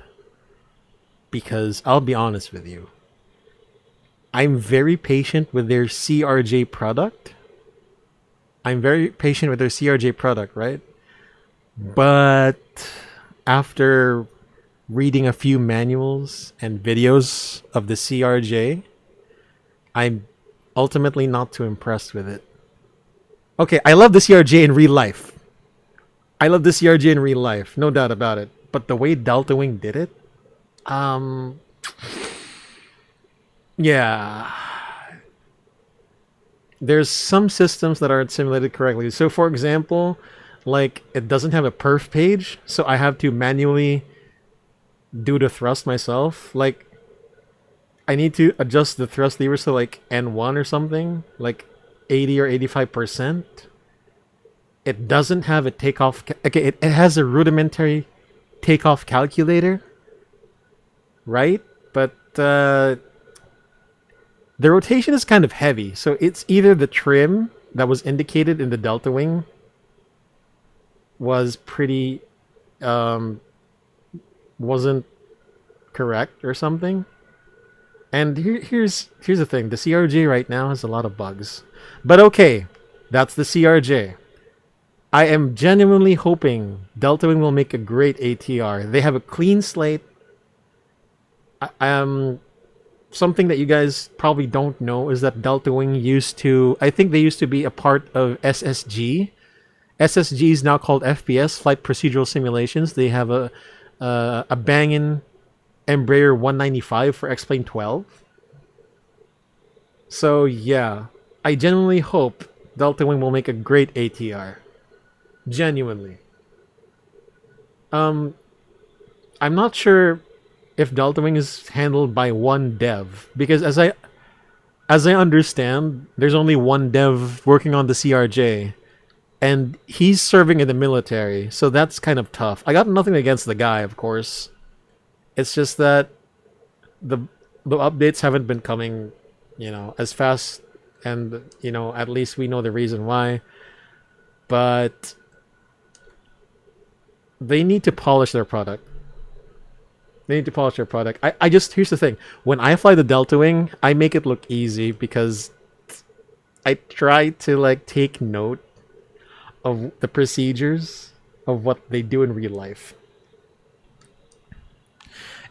Because I'll be honest with you, I'm very patient with their CRJ product. Right? But after reading a few manuals and videos of the CRJ, I'm ultimately not too impressed with it. Okay, I love the CRJ in real life. No doubt about it. But the way Delta Wing did it, yeah. there's some systems that aren't simulated correctly. So for example, like it doesn't have a perf page, so I have to manually do the thrust myself. Like I need to adjust the thrust levers to like N1 or something, like 80 or 85%. It doesn't have a takeoff. Okay, it has a rudimentary takeoff calculator, right? But the rotation is kind of heavy, so it's either the trim that was indicated in the delta wing was pretty wasn't correct or something. And here's the thing: the CRJ right now has a lot of bugs, but okay, that's the CRJ. I am genuinely hoping Delta Wing will make a great ATR. They have a clean slate. Something that you guys probably don't know is that Delta Wing I think they used to be a part of SSG. SSG is now called FPS, Flight Procedural Simulations. They have a banging Embraer 195 for X-Plane 12. So yeah, I genuinely hope Delta Wing will make a great ATR. Genuinely. I'm not sure if Delta Wing is handled by one dev, because as I understand, there's only one dev working on the CRJ, and he's serving in the military, so that's kind of tough. I got nothing against the guy, of course. It's just that the updates haven't been coming, as fast, and at least we know the reason why. But they need to polish their product. Here's the thing. When I fly the Delta Wing, I make it look easy because I try to like take note of the procedures of what they do in real life.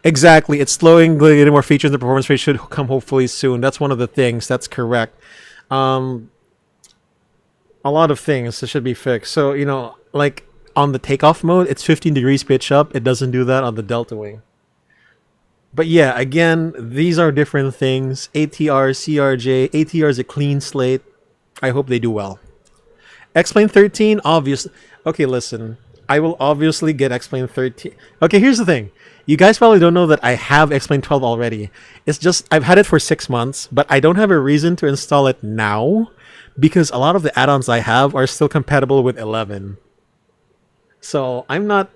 Exactly. It's slowing, getting more features. The performance rate should come hopefully soon. That's one of the things. That's correct. A lot of things that should be fixed. So, like on the takeoff mode, it's 15 degrees pitch up. It doesn't do that on the Delta Wing. But yeah, again, these are different things. ATR, CRJ. ATR is a clean slate. I hope they do well. X-Plane 13, obvious. Okay, listen. I will obviously get X-Plane 13. Okay, here's the thing. You guys probably don't know that I have X-Plane 12 already. It's just, I've had it for 6 months, but I don't have a reason to install it now because a lot of the add-ons I have are still compatible with 11. So I'm not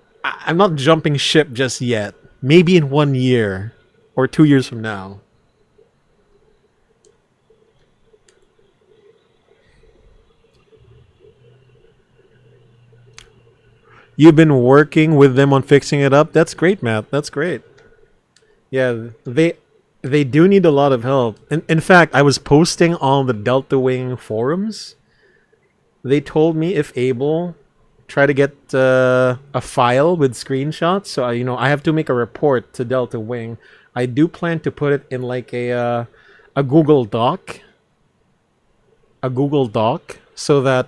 jumping ship just yet. Maybe in 1 year or 2 years from now. You've been working with them on fixing it up? That's great, Matt. That's great. Yeah, they do need a lot of help. In fact, I was posting on the Delta Wing forums. They told me, if able, try to get a file with screenshots. So I have to make a report to Delta Wing. I do plan to put it in like a Google Doc. A Google Doc, so that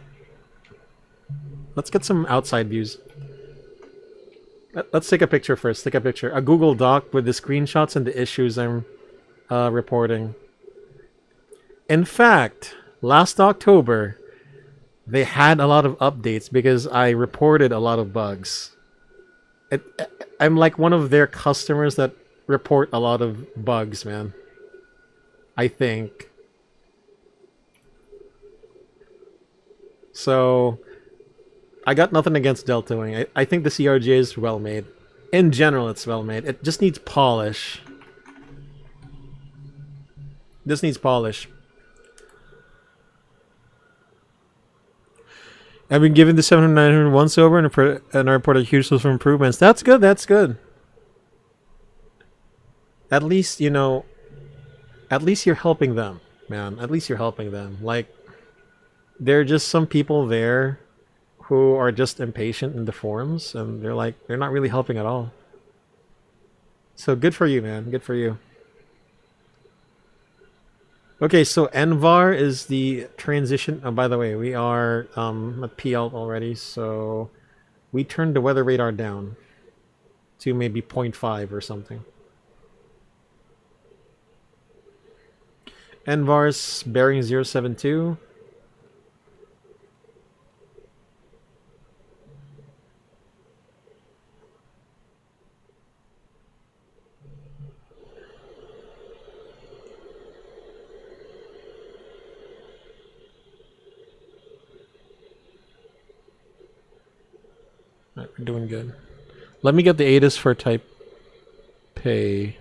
let's get some outside views. Let's take a picture first. Take a picture. A Google Doc with the screenshots and the issues I'm reporting. In fact, last October, they had a lot of updates because I reported a lot of bugs. I'm like one of their customers that report a lot of bugs, man. I think. So I got nothing against Delta Wing. I think the CRJ is well made. In general, it's well made. It just needs polish. This needs polish. I've been given the 700-900 once over and I reported huge list of improvements. That's good. That's good. At least, at least you're helping them, man. At least you're helping them. Like, there are just some people there who are just impatient in the forums, and they're not really helping at all. So good for you, man. Good for you. Okay, so NVAR is the transition. Oh, by the way, we are at PL already, so we turned the weather radar down to maybe 0.5 or something. NVAR's bearing 072. Alright, we're doing good. Let me get the ATIS for Taipei.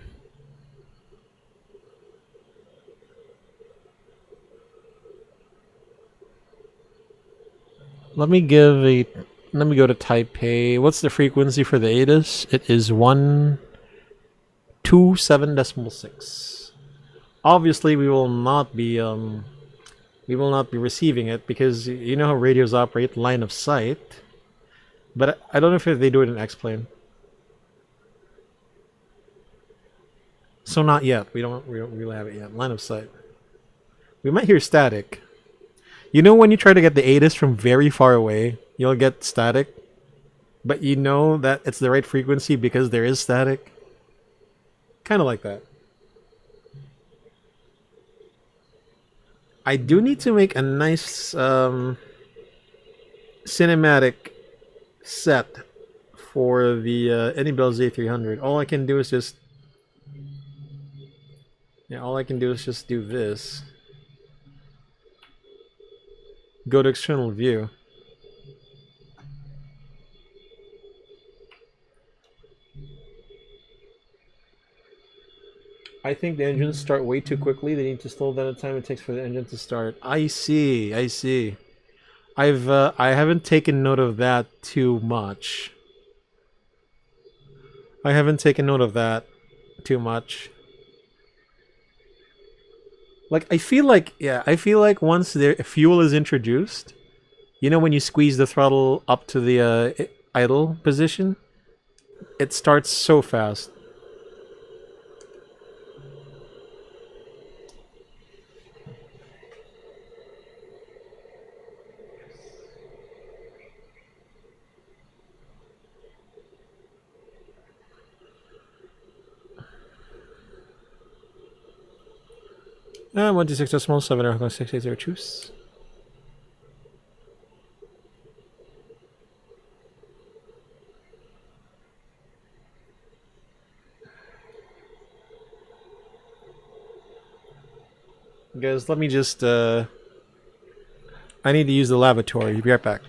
Let me go to Taipei. What's the frequency for the ATIS? It is 127.6. Obviously, we will not be receiving it because you know how radios operate, line of sight. But I don't know if they do it in X-plane. So not yet. We don't really have it yet. Line of sight. We might hear static. You know when you try to get the ATIS from very far away, you'll get static. But you know that it's the right frequency because there is static. Kind of like that. I do need to make a nice cinematic set for the Enibels A300. All I can do is just do this. Go to external view. I think the engines start way too quickly. They need to slow down the time it takes for the engine to start. I see. I haven't taken note of that too much. Like I feel like once the fuel is introduced, you know when you squeeze the throttle up to the idle position, it starts so fast. Ah, 126.7 680 choose. Guys, let me just I need to use the lavatory. Be right back.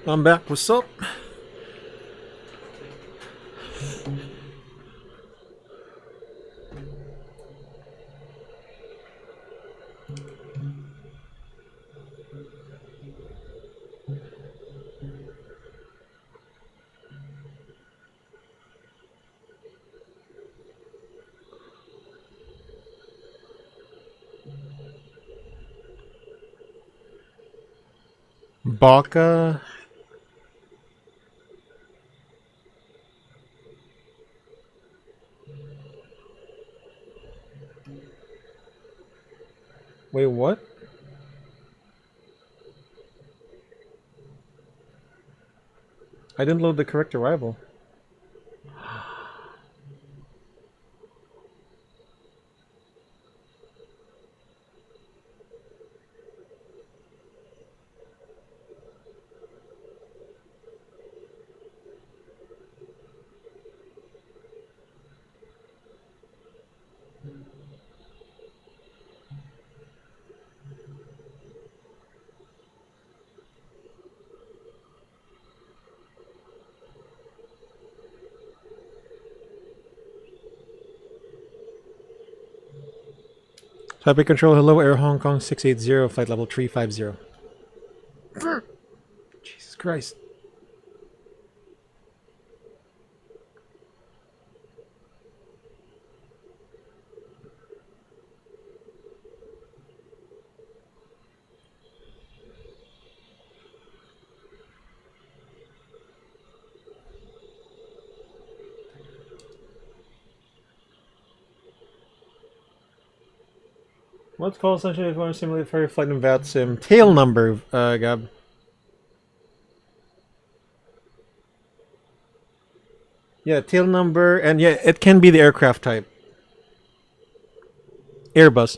I'm back. What's up? Baka. Wait, what? I didn't load the correct arrival. Taipei Control, hello, Air Hong Kong 680, flight level 350. Jesus Christ. What's called essentially if you want to simulate ferry flight in VATSIM? Tail number, Gab. Yeah, tail number, and yeah, it can be the aircraft type. Airbus.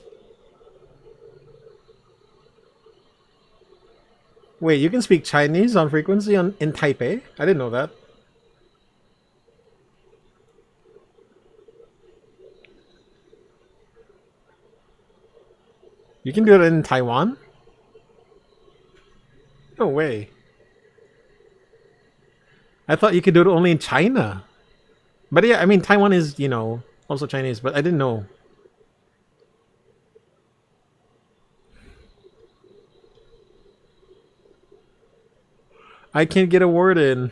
Wait, you can speak Chinese on frequency in Taipei? I didn't know that. You can do it in Taiwan? No way. I thought you could do it only in China. But yeah, I mean, Taiwan is, you know, also Chinese, but I didn't know. I can't get a word in.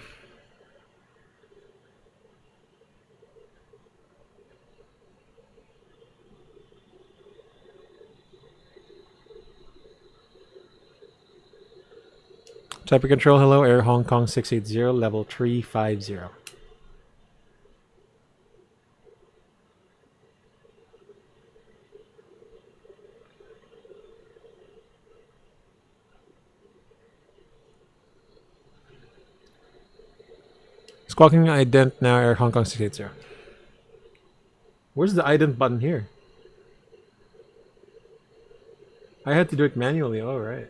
Type of control, hello, Air Hong Kong 680, level 350. Squawking ident now, Air Hong Kong 680. Where's the ident button here? I had to do it manually, alright.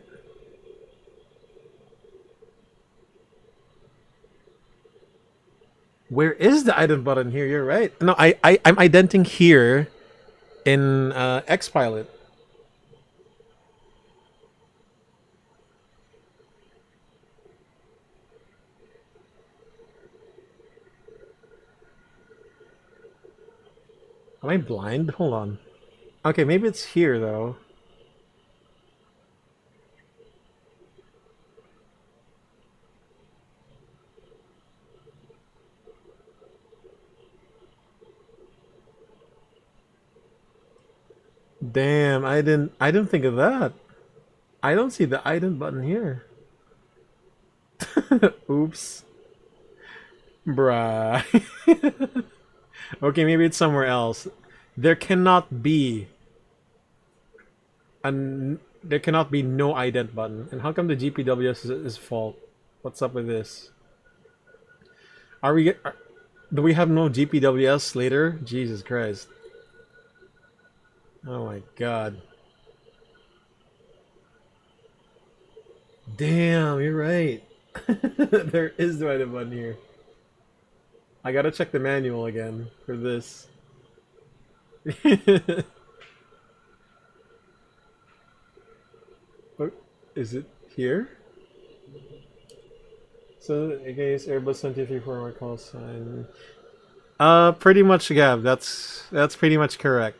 Where is the ident button here? You're right. No, I'm identing here in Xpilot. Am I blind? Hold on. Okay, maybe it's here though. Damn, I didn't think of that. I don't see the ident button here. Oops. Bruh. Okay, maybe it's somewhere else. There cannot be there cannot be no ident button. And how come the GPWS is fault? What's up with this? Do we have no GPWS later? Jesus Christ. Oh my god. Damn, you're right. There is no ident button here. I gotta check the manual again for this. Oh, is it here? So against Airbus 734 my call sign. Pretty much, Gab. That's pretty much correct.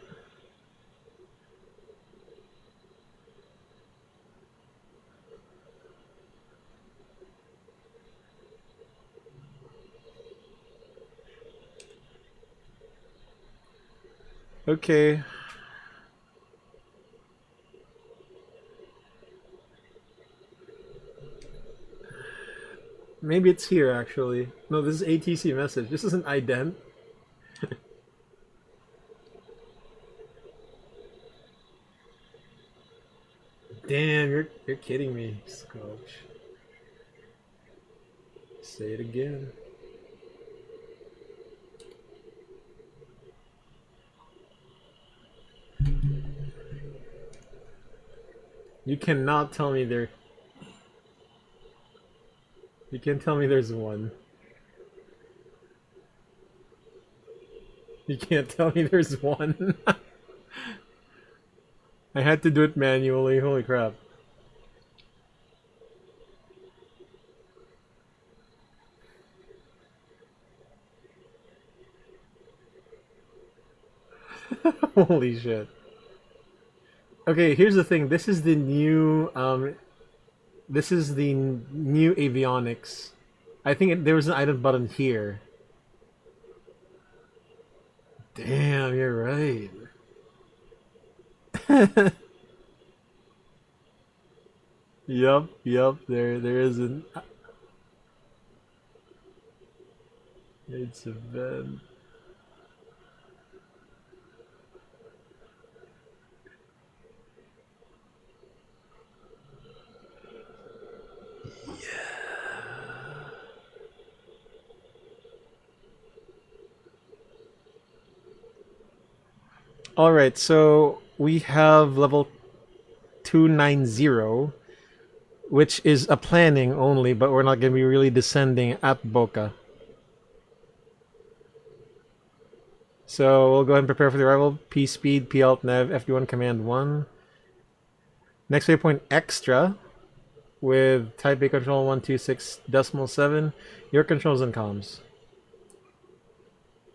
Okay. Maybe it's here actually. No, this is ATC message. This is an ident. Damn, you're kidding me, Scotch. Say it again. You cannot tell me there. You can't tell me there's one. You can't tell me there's one. I had to do it manually. Holy crap. Holy shit. Okay, here's the thing. This is the new new avionics. I think there was an item button here. Damn, you're right. Yup, there isn't. It's a bed. Alright, so we have level 290, which is a planning only, but we're not going to be really descending at Boca. So we'll go ahead and prepare for the arrival. P speed, P alt nav, FD1 command 1. Next waypoint extra with Taipei control 126.7. Your controls and comms.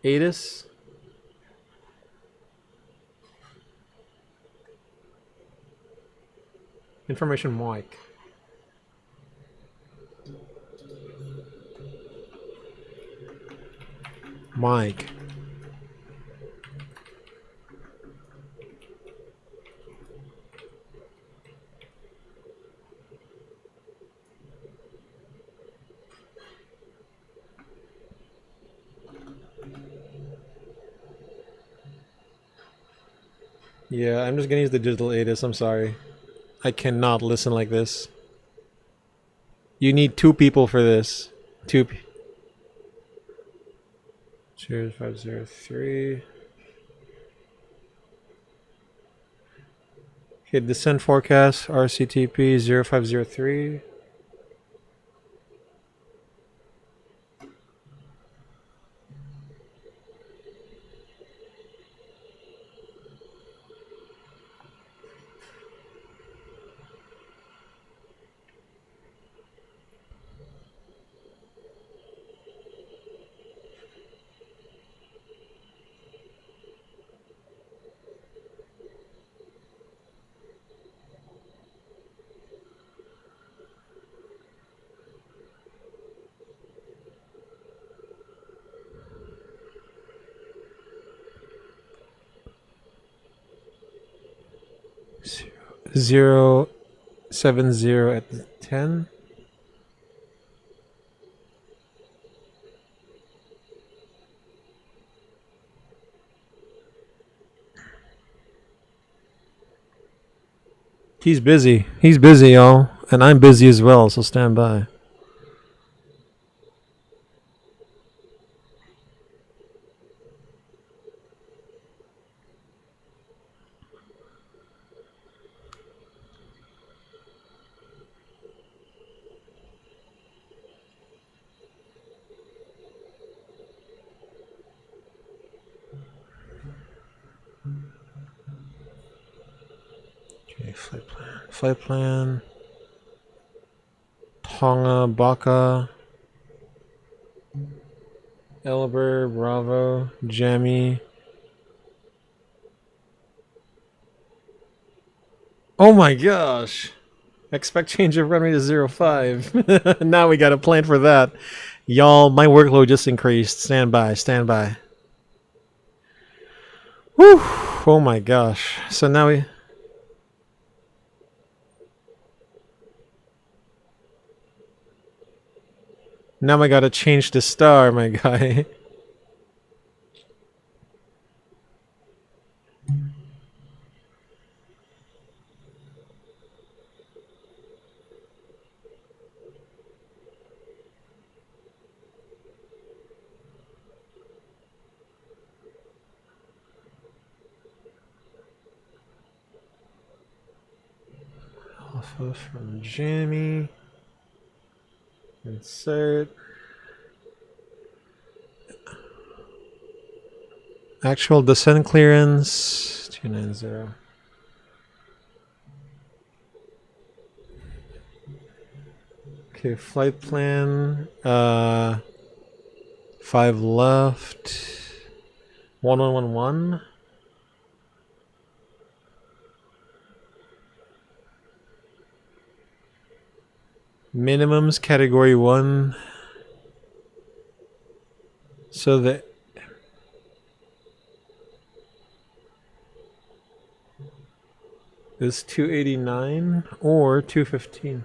ATIS. Information Mike. Mike. Yeah, I'm just gonna use the digital ATIS, I'm sorry. I cannot listen like this. You need 2 people for this. 2 Cheers 503. Okay, descent forecast RCTP 0503. Zero 70 at 10. He's busy. He's busy, y'all. And I'm busy as well, so stand by. Okay, flight plan. Flight plan. Tonga, Baka. Elber, Bravo, Jammy. Oh my gosh! Expect change of runway to 05. Now we got a plan for that. Y'all, my workload just increased. Stand by, stand by. Whew! Oh my gosh. So now we... Now I gotta change the star, my guy. Alpha from Jammy. Insert. Actual descent clearance 290. Okay, flight plan 5 left 1111. Minimums category 1. So that is 289 or 215.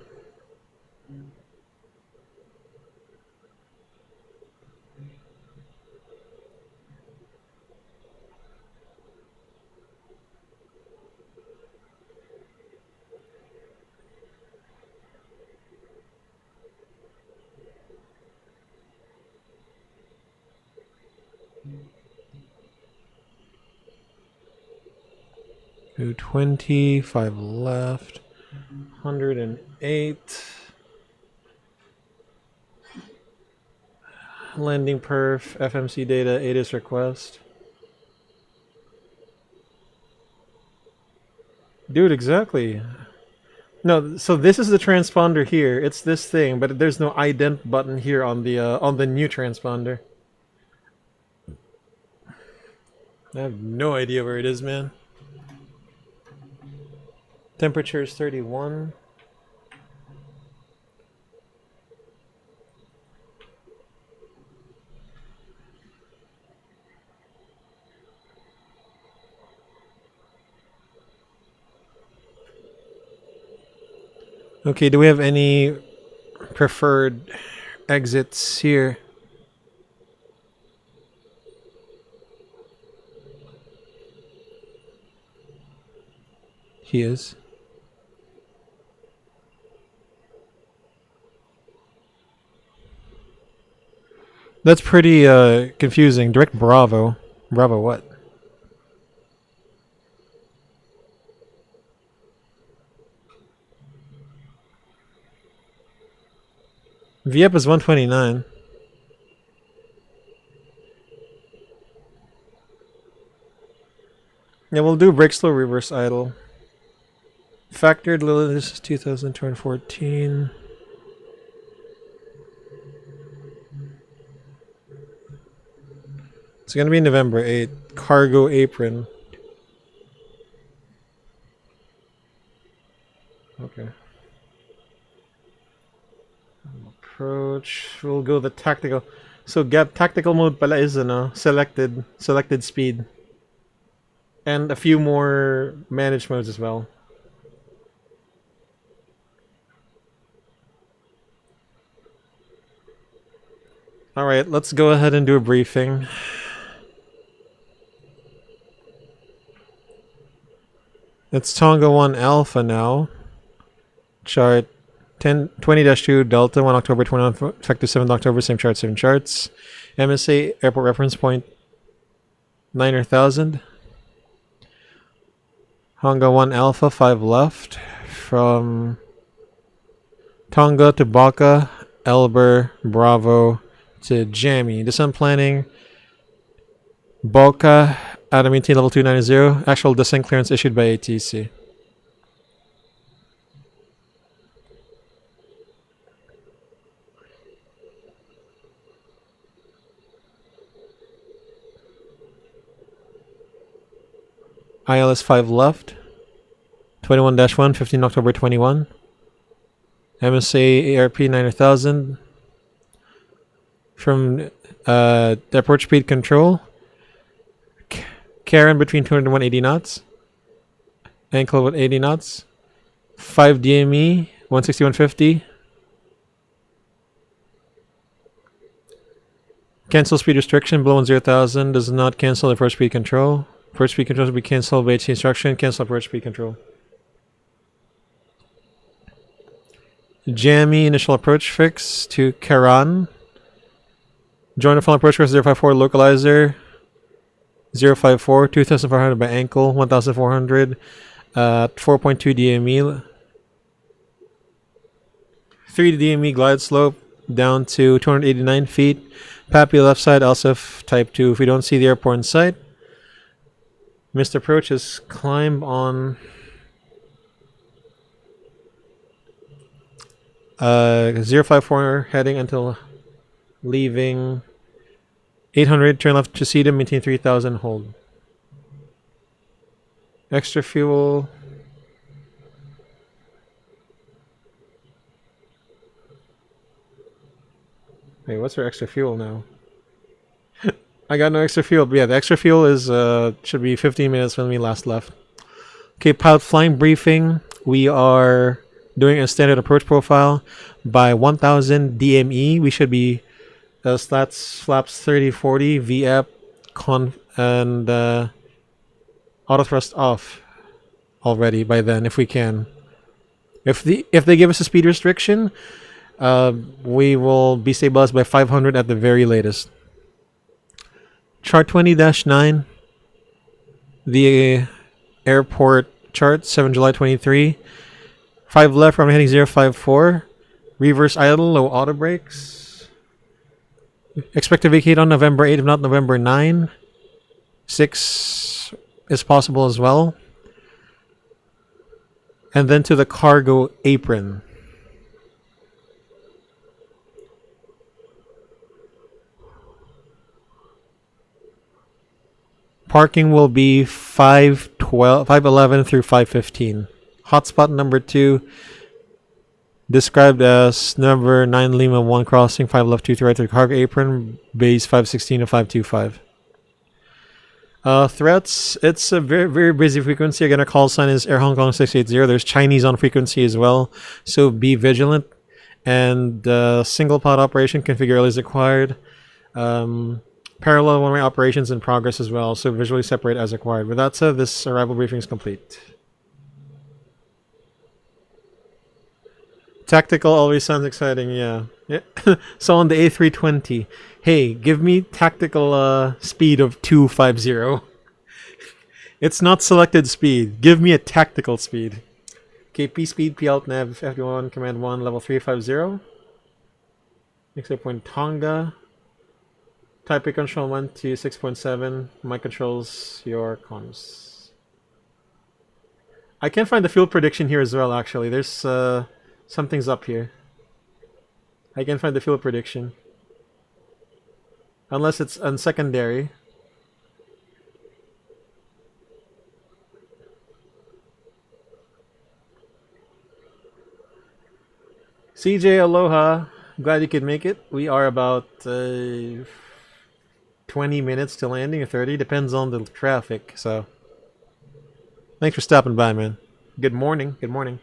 220, 5 left, 108. Landing perf, FMC data, ATIS request. Dude, exactly. No, so this is the transponder here. It's this thing, but there's no ident button here on the new transponder. I have no idea where it is, man. Temperature is 31. Okay, do we have any preferred exits here? He is. That's pretty confusing. Direct Bravo. Bravo what? VF is 129. Yeah, we'll do brake slow reverse idle. Factored Lily, this is 2014. It's gonna be November 8th. Cargo apron. Okay. Approach. We'll go the tactical. So get tactical mode pala is selected speed. And a few more managed modes as well. Alright, let's go ahead and do a briefing. It's Tonga 1 Alpha now. Chart 20-2 Delta 1 October 21 effective 7th October, same chart, 7 charts. MSA airport reference point 9,000. Tonga 1 Alpha 5 left from Tonga to Baka, Elber, Bravo to Jammy. Descent planning Boca Adamantine level 290. Actual descent clearance issued by ATC. ILS 5 left. 21-1, 15 October 21. MSA ARP 9000. From the approach speed control. Karen between 200 and 180 knots. Ankle with 80 knots. 5 DME, 160-150. Cancel speed restriction below 10,000. Does not cancel approach speed control. Approach speed control will be cancelled by HC instruction. Cancel approach speed control. Jammy initial approach fix to Karan. Join the final approach course 054 localizer. 054, 2,400 by ankle, 1,400 at 4.2 DME. 3 DME glide slope down to 289 feet. Pappy left side, LSF type 2. If we don't see the airport in sight, missed approach is climb on 054 heading until leaving 800, turn left to Sedum, maintain 3,000, hold. Extra fuel. Wait, what's our extra fuel now? I got no extra fuel, but yeah, the extra fuel is should be 15 minutes when we last left. Okay, pilot flying briefing. We are doing a standard approach profile by 1,000 DME. We should be slats flaps 30-40 VAP and auto thrust off already by then if we can. If they give us a speed restriction, we will be stabilized by 500 at the very latest. Chart 20-9. The airport chart, 7 July 23. 5 left, runway heading 054. Reverse idle, low auto brakes. Expect to vacate on November 8, if not November 9. 6 is possible as well. And then to the cargo apron. Parking will be 511 through 515. Hotspot number 2, described as number 9 Lima 1 crossing 5 left 2 right through cargo apron, base 516 to 525. Threats, it's a very, very busy frequency. Again, our call sign is Air Hong Kong 680. There's Chinese on frequency as well, so be vigilant. And single pod operation configure early as required. Parallel one-way operations in progress as well, so visually separate as required. With that said, this arrival briefing is complete. Tactical always sounds exciting, yeah. So on the A320, hey, give me tactical speed of 250. It's not selected speed. Give me a tactical speed. Okay, P speed, P alt nav, FD1, command 1, level 350. Next point Tonga. Taipei control 1 to 6.7. My controls, your comms. I can't find the fuel prediction here as well, actually. There's something's up here. I can't find the fuel prediction. Unless it's on secondary. CJ, aloha. Glad you could make it. We are about 20 minutes to landing, or 30. Depends on the traffic, so. Thanks for stopping by, man. Good morning. Good morning.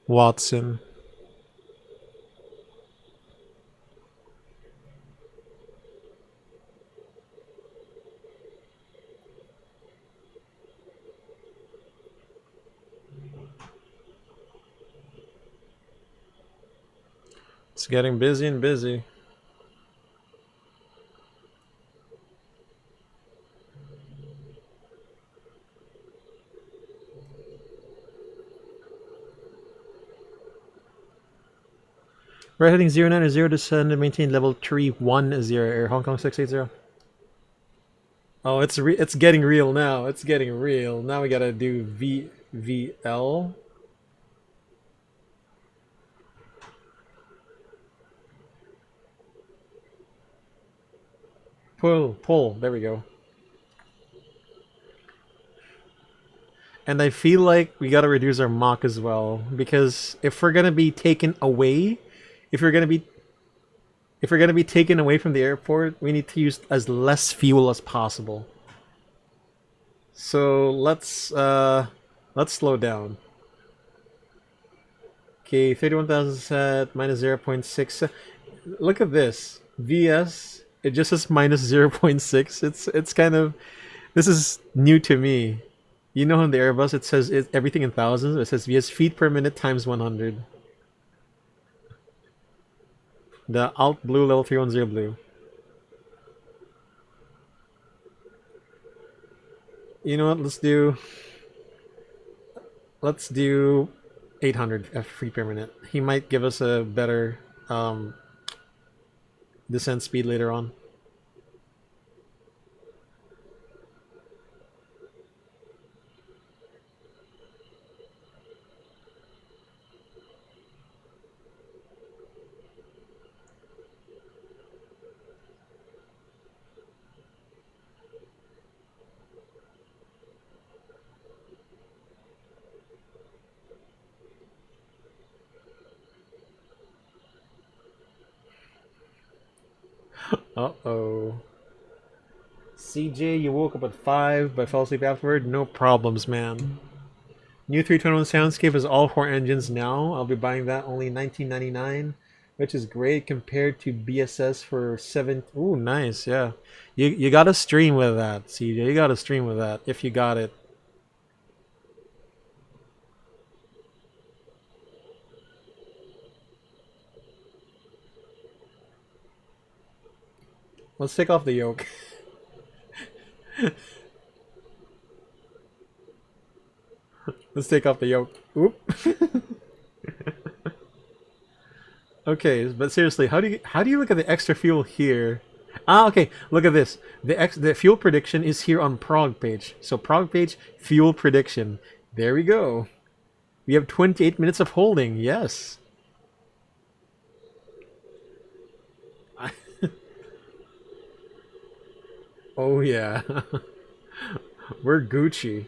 VATSIM. It's getting busy and busy. We're heading 090 descend and maintain level 310 Air Hong Kong 680. Oh, it's getting real now. It's getting real. Now we gotta do VL. Pull. There we go. And I feel like we gotta reduce our Mach as well, because if we're gonna be taken away, if we're gonna be taken away from the airport, we need to use as less fuel as possible. So let's slow down. Okay, 31,000 set minus 0.6. Look at this. VS, it just says minus 0.6. It's kind of, this is new to me. You know, on the Airbus it says everything in thousands. It says VS feet per minute times 100. The alt blue level 310 blue. You know what? Let's do 800 feet per minute. He might give us a better descent speed later on. Uh-oh. CJ, you woke up at 5 but fell asleep afterward? No problems, man. New 321 Soundscape is all 4 engines now. I'll be buying that only $19.99. which is great compared to BSS for 7. Ooh, nice, yeah. You gotta stream with that, CJ. You gotta stream with that if you got it. Let's take off the yoke. Let's take off the yoke. Oop. Okay, but seriously, how do you look at the extra fuel here? Ah, okay. Look at this. The fuel prediction is here on prog page. So prog page fuel prediction. There we go. We have 28 minutes of holding. Yes. Oh yeah. We're Gucci.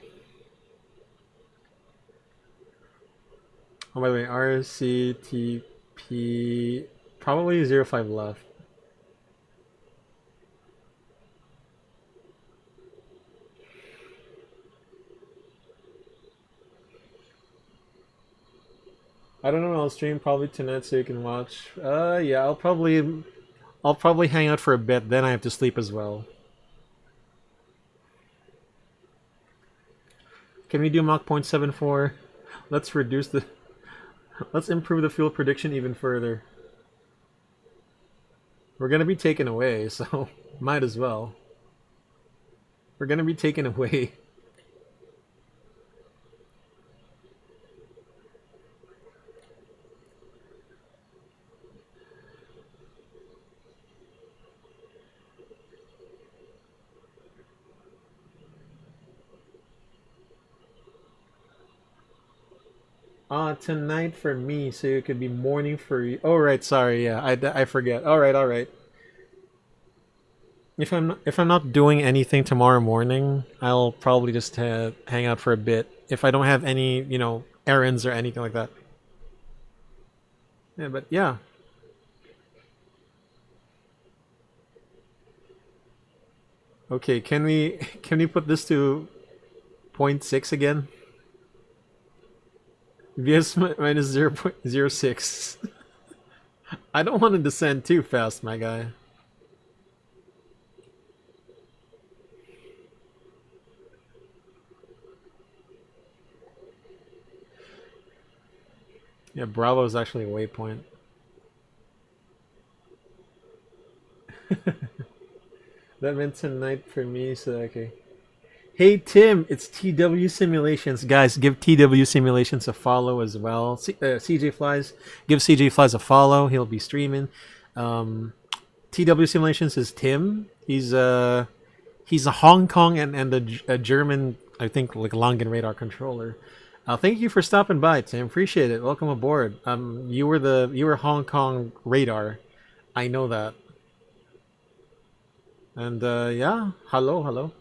Oh, by the way, RCTP probably 05 left. I don't know. I'll stream probably tonight so you can watch. Yeah, I'll probably hang out for a bit. Then I have to sleep as well. Can we do Mach 0.74? Let's reduce the. Let's improve the fuel prediction even further. We're gonna be taken away, so might as well. We're gonna be taken away. Tonight for me, so it could be morning for you. Oh, right, sorry, yeah, I forget. All right. If I'm not doing anything tomorrow morning, I'll probably just hang out for a bit. If I don't have any, errands or anything like that. Yeah, but yeah. Okay, can we put this to 0.6 again? VS minus 0.06. I don't want to descend too fast, my guy. Yeah, Bravo is actually a waypoint. That meant tonight for me, so okay. Hey Tim, it's TW Simulations. Guys, give TW Simulations a follow as well. CJ Flies, give CJ Flies a follow. He'll be streaming. TW Simulations is Tim. He's a Hong Kong and a German, I think, like Langen radar controller. Thank you for stopping by, Tim. Appreciate it. Welcome aboard. You were Hong Kong radar. I know that. And yeah, hello.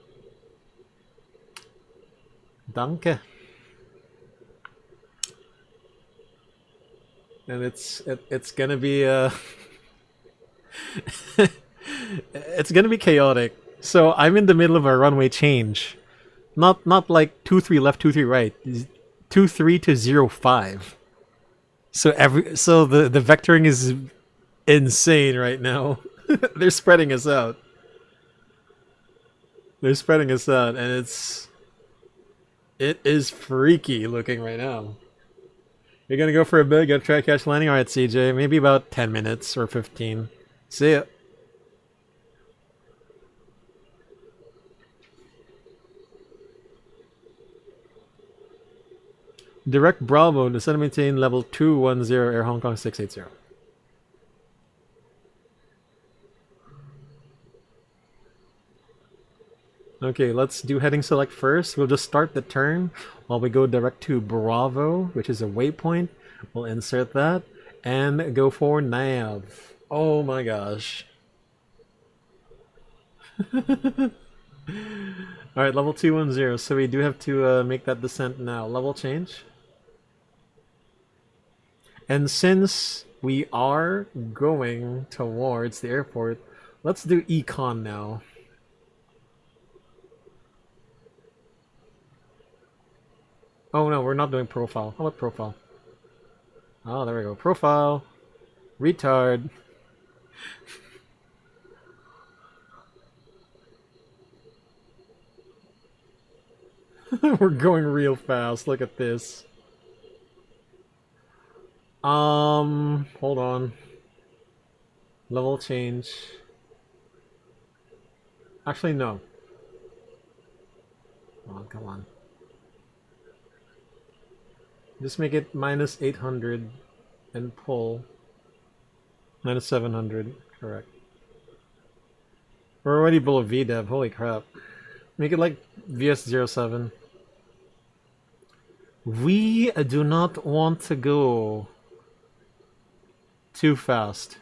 Danke. And it's gonna be it's gonna be chaotic. So I'm in the middle of a runway change, not like 2-3 left, 2-3 right, 2-3 to 0-5. So the vectoring is insane right now. They're spreading us out. They're spreading us out, and it is freaky looking right now. You're gonna go for a bit, go try catch landing? Alright, CJ, maybe about 10 minutes or 15. See ya. Direct Bravo, descend and maintain level 210 Air Hong Kong 680. Okay, let's do heading select first. We'll just start the turn while we go direct to Bravo, which is a waypoint. We'll insert that and go for nav. Oh my gosh. Alright, level 210. So we do have to make that descent now. Level change. And since we are going towards the airport, let's do econ now. Oh no, we're not doing profile. How about profile? Oh, there we go. Profile. Retard. We're going real fast. Look at this. Hold on. Level change. Actually, no. Oh, come on. Just make it minus 800 and pull. Minus 700, correct. We're already below VDEV, holy crap. Make it like VS07. We do not want to go too fast.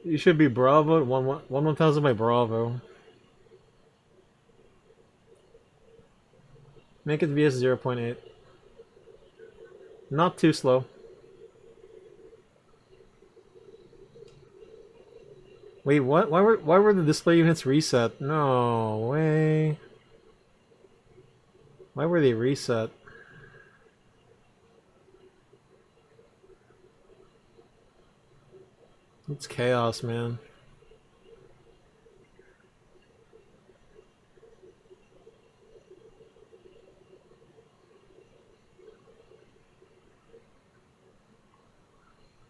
You should be Bravo, 1000 by Bravo. Make it VS 0.8. Not too slow. Wait, what? Why were the display units reset? No way. Why were they reset? It's chaos, man.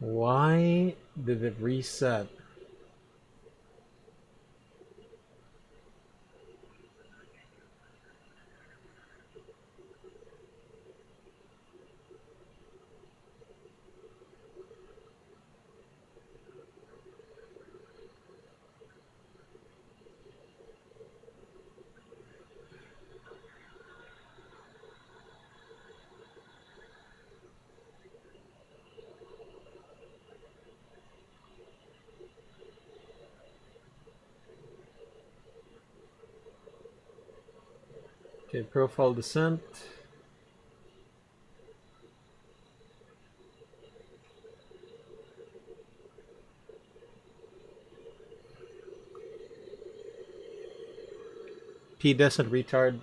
Why did it reset? Okay, profile descent. P descent retard.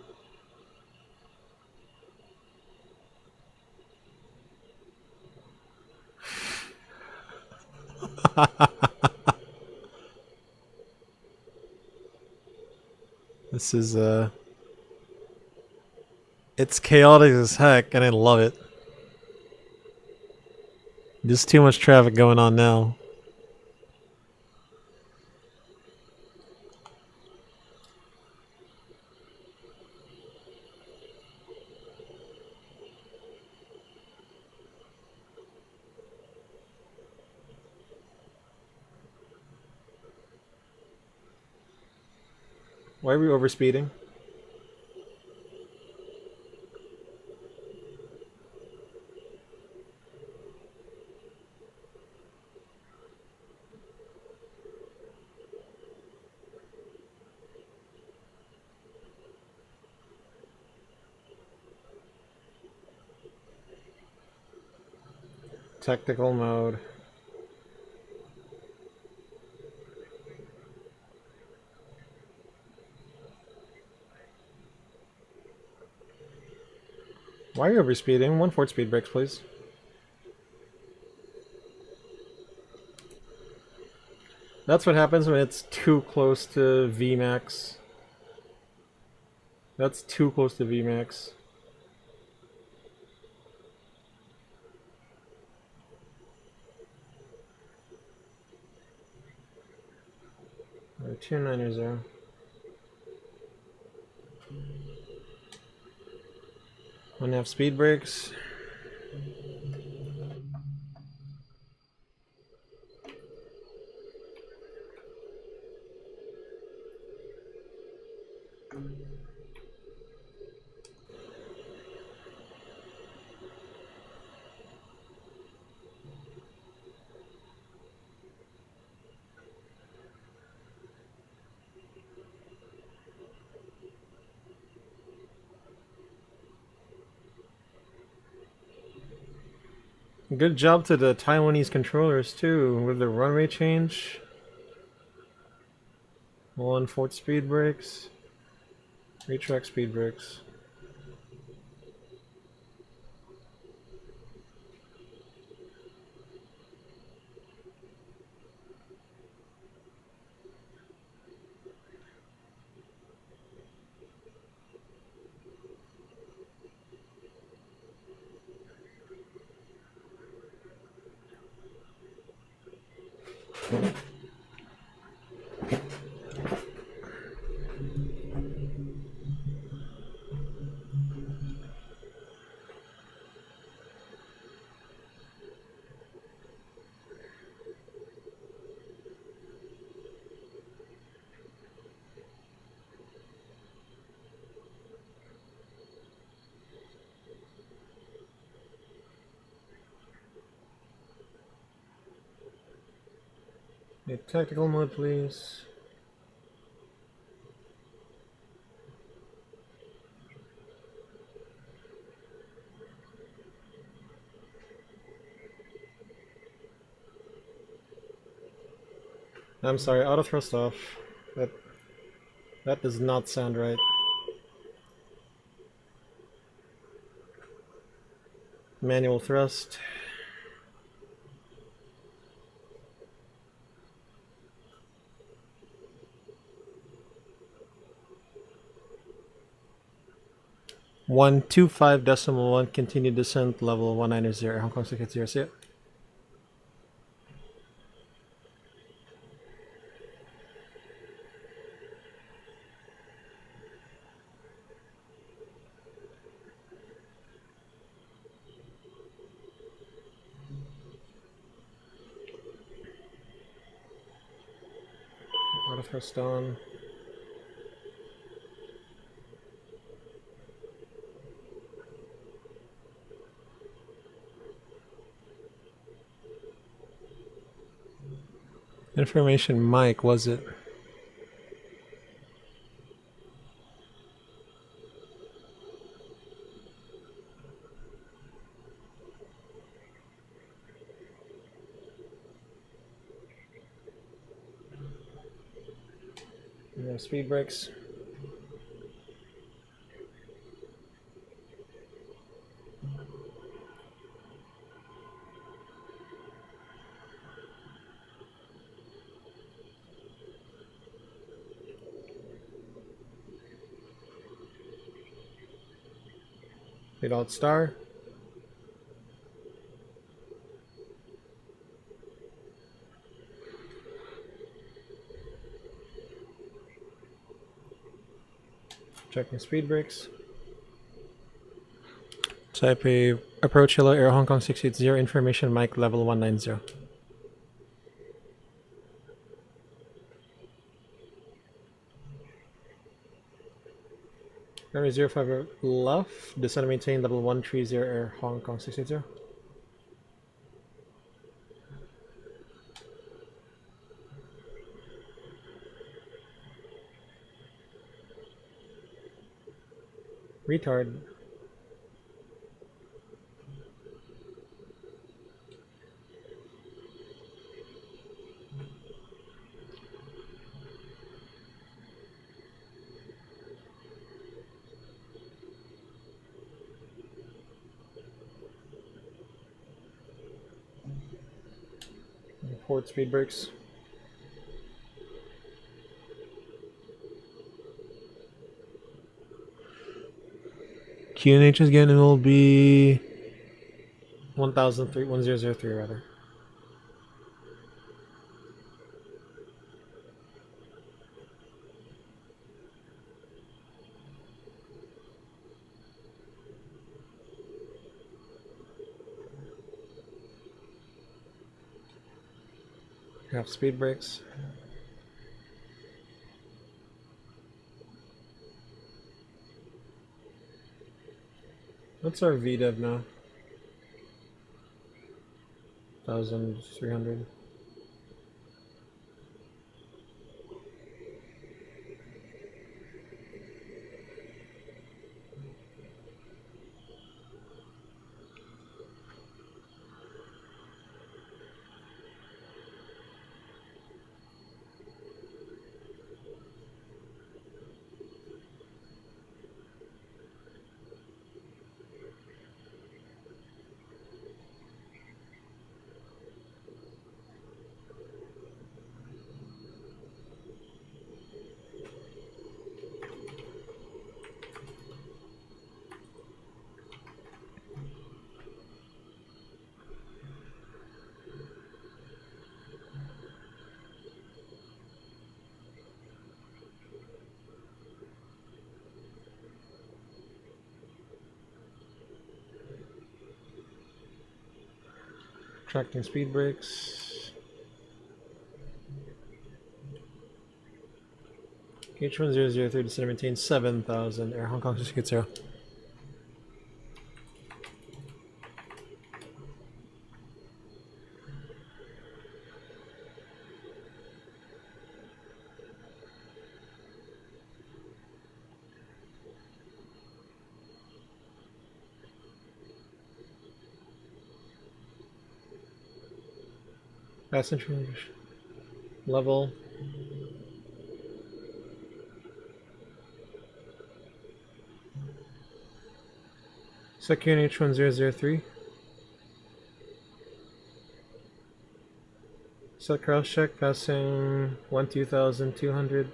This is it's chaotic as heck, and I love it. There's too much traffic going on now. Why are we overspeeding? Technical mode. Why are you overspeeding? 1/4 speed brakes, please. That's what happens when it's too close to Vmax. That's too close to Vmax. Alright, 290. 1/2 speed brakes. Good job to the Taiwanese controllers too, with the runway change. 1/4 speed brakes. Retract speed brakes. Tactical mode, please. I'm sorry, auto thrust off. That does not sound right. Manual thrust. One 25.1 continued descent level 190 Hong Kong 680. See it. Auto thrust on. Information mic, was it? No speed brakes. Hit alt star. Checking speed brakes. Taipei approach hello air Hong Kong 680 information mic level 190. Runway 05 left, descend and maintain level 130 air Hong Kong 680. Retard. Forward speed brakes. QNH again, it will be 1003 rather. Half speed brakes. What's our VDEV now? 1300. Retracting speed brakes. H1003 descend and maintain 7,000. Air Hong Kong 680. Passenger level. Second H1003. Set cross check passing 12,200.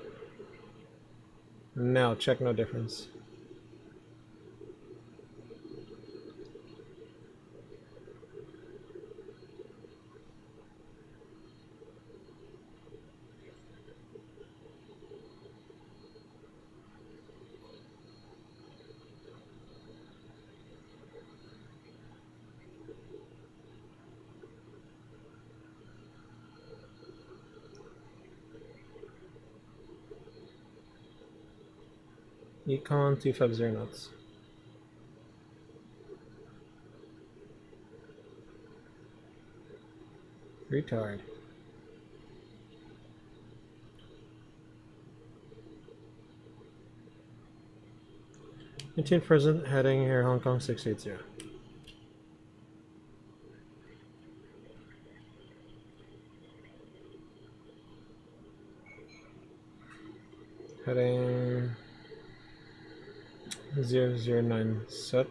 Now check no difference. Econ 250 knots. Retard. Maintain present heading Air Hong Kong 680. Heading 009 set.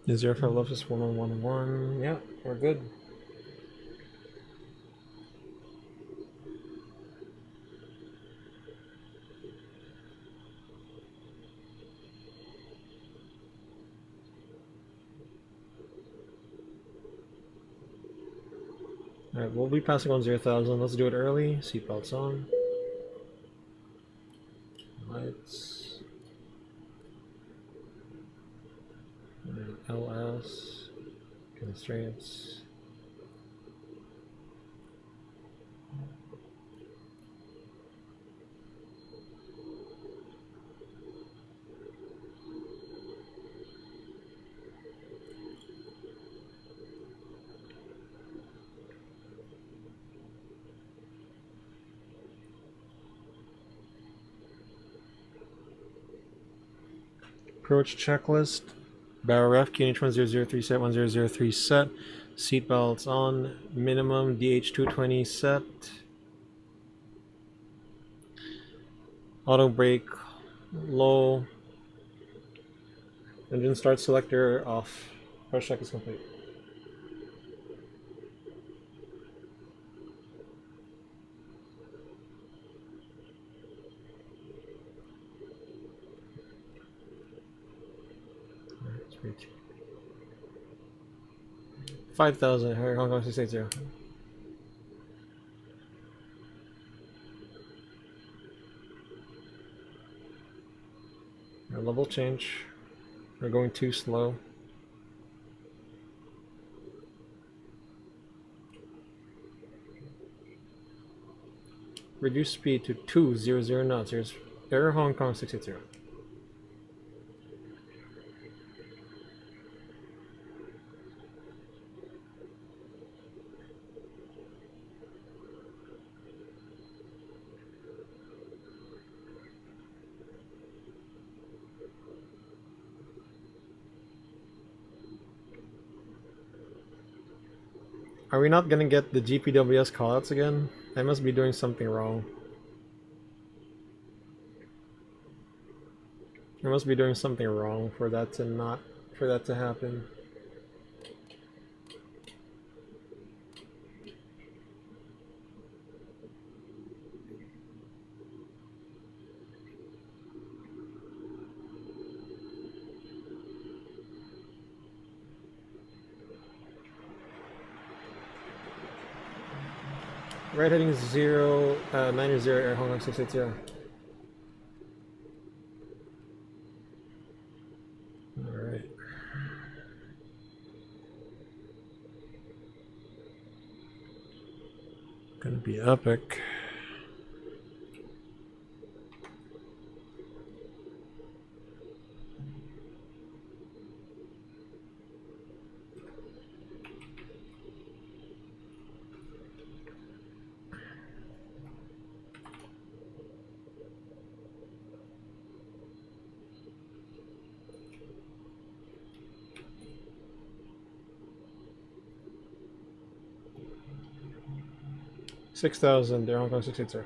The 05 left is 1111. Yeah, we're good. Alright, we'll be passing on 0,000. Let's do it early. Seatbelts on. Lights. And LS. Constraints. Approach checklist. Barrel ref, QNH1003 set, 1003 set. Seatbelts on. Minimum DH220 set. Auto brake low. Engine start selector off. Approach check is complete. Sweet. 5,000 Hong Kong 680. Our level change. We're going too slow. Reduce speed to 200 knots. Here's Air Hong Kong 680. Are we not gonna get the GPWS callouts again? I must be doing something wrong. I must be doing something wrong for that to happen. Right heading 90 Air Hong Kong 680. Alright. Gonna be epic. $6,000 Air Hong Kong 680.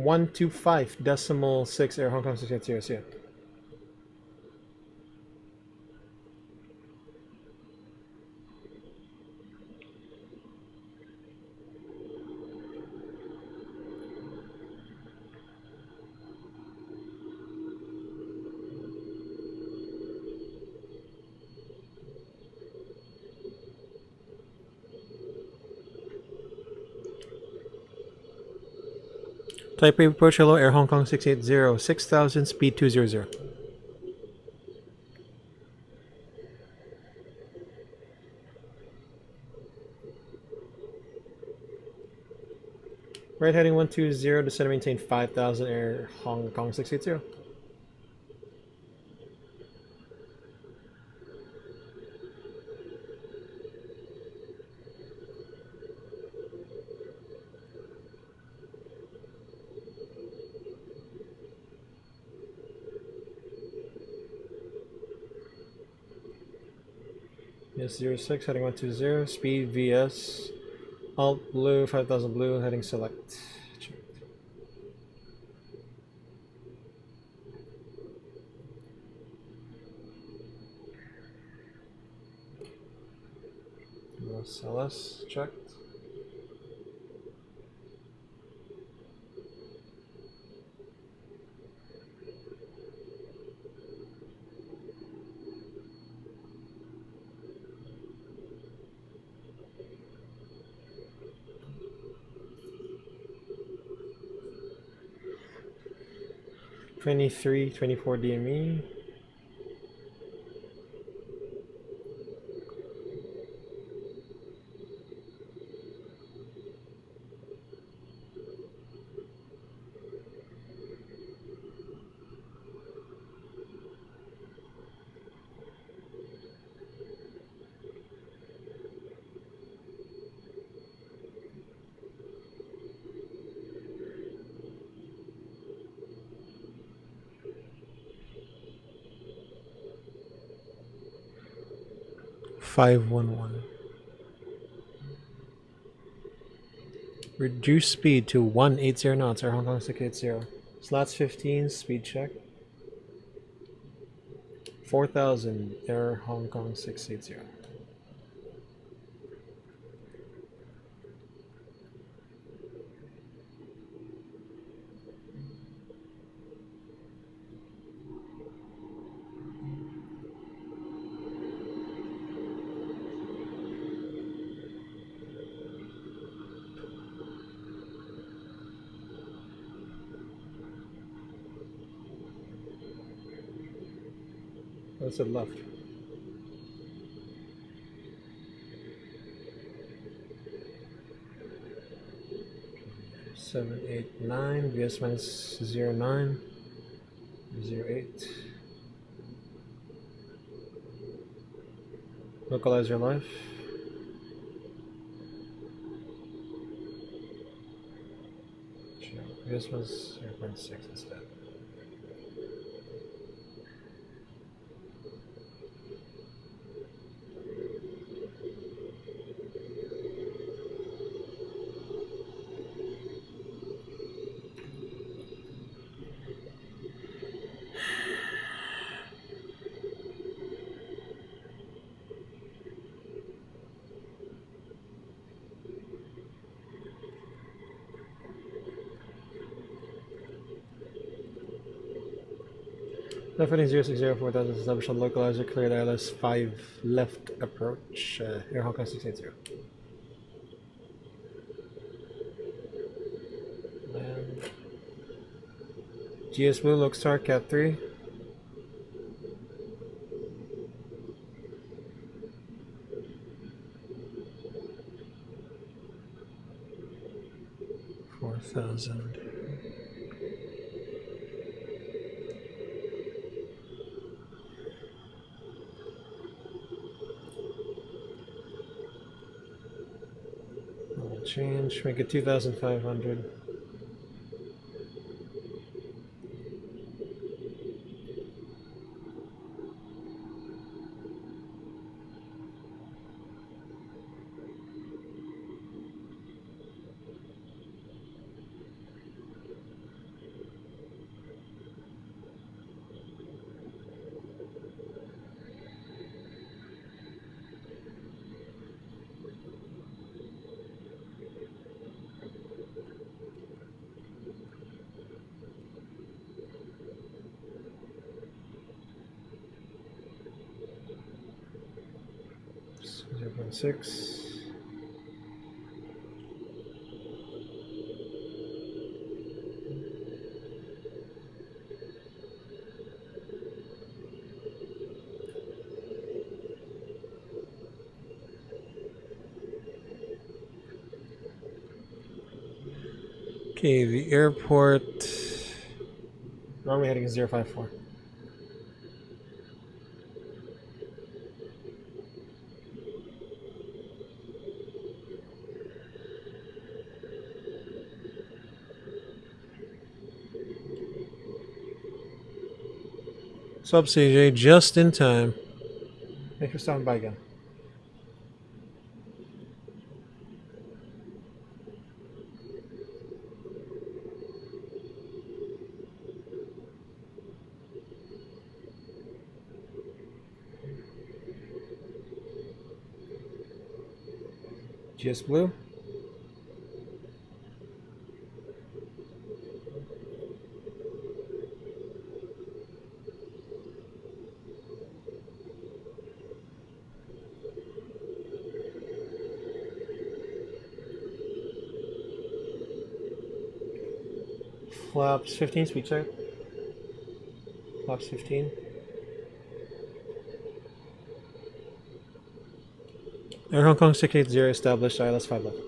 .125.6 Air Hong Kong 680. See ya. Taipei approach hello Air Hong Kong 680, 6,000 speed 200. Right heading 120, descend and maintain 5,000 Air Hong Kong 680. Yes, 06, heading 120, speed VS, alt blue, 5,000 blue, heading select. LS checked. $23.24 DME. $511. Reduce speed to 180 knots, Air Hong Kong 680. Slots 15, speed check. 4,000, Air Hong Kong 680. What's it left? Seven, eight, nine. VS minus 09, 08. Localize your life. Sure. VS was 0.6 instead. Left heading 0604,000 establishment localizer cleared ILS 5 left approach. Air Hong Kong 680. And GS-Blue, Lokestar, Cat 3. $4,000. Change, make it 2,500. Six. Okay, the airport. Runway heading 054. Sub CJ, just in time. Thanks for stopping by again. GS-Blue. Flaps 15, speed check. Flaps 15. Air Hong Kong 680 established, ILS 5 left.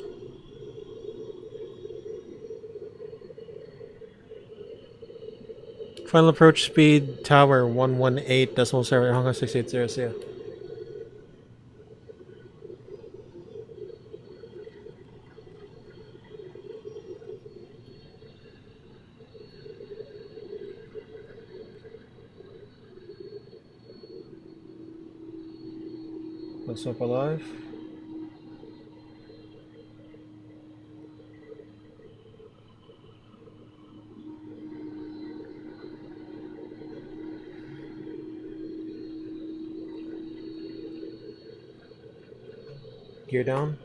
Final approach speed, tower 118.7, Air Hong Kong 680, see ya. Looks up alive. Gear down.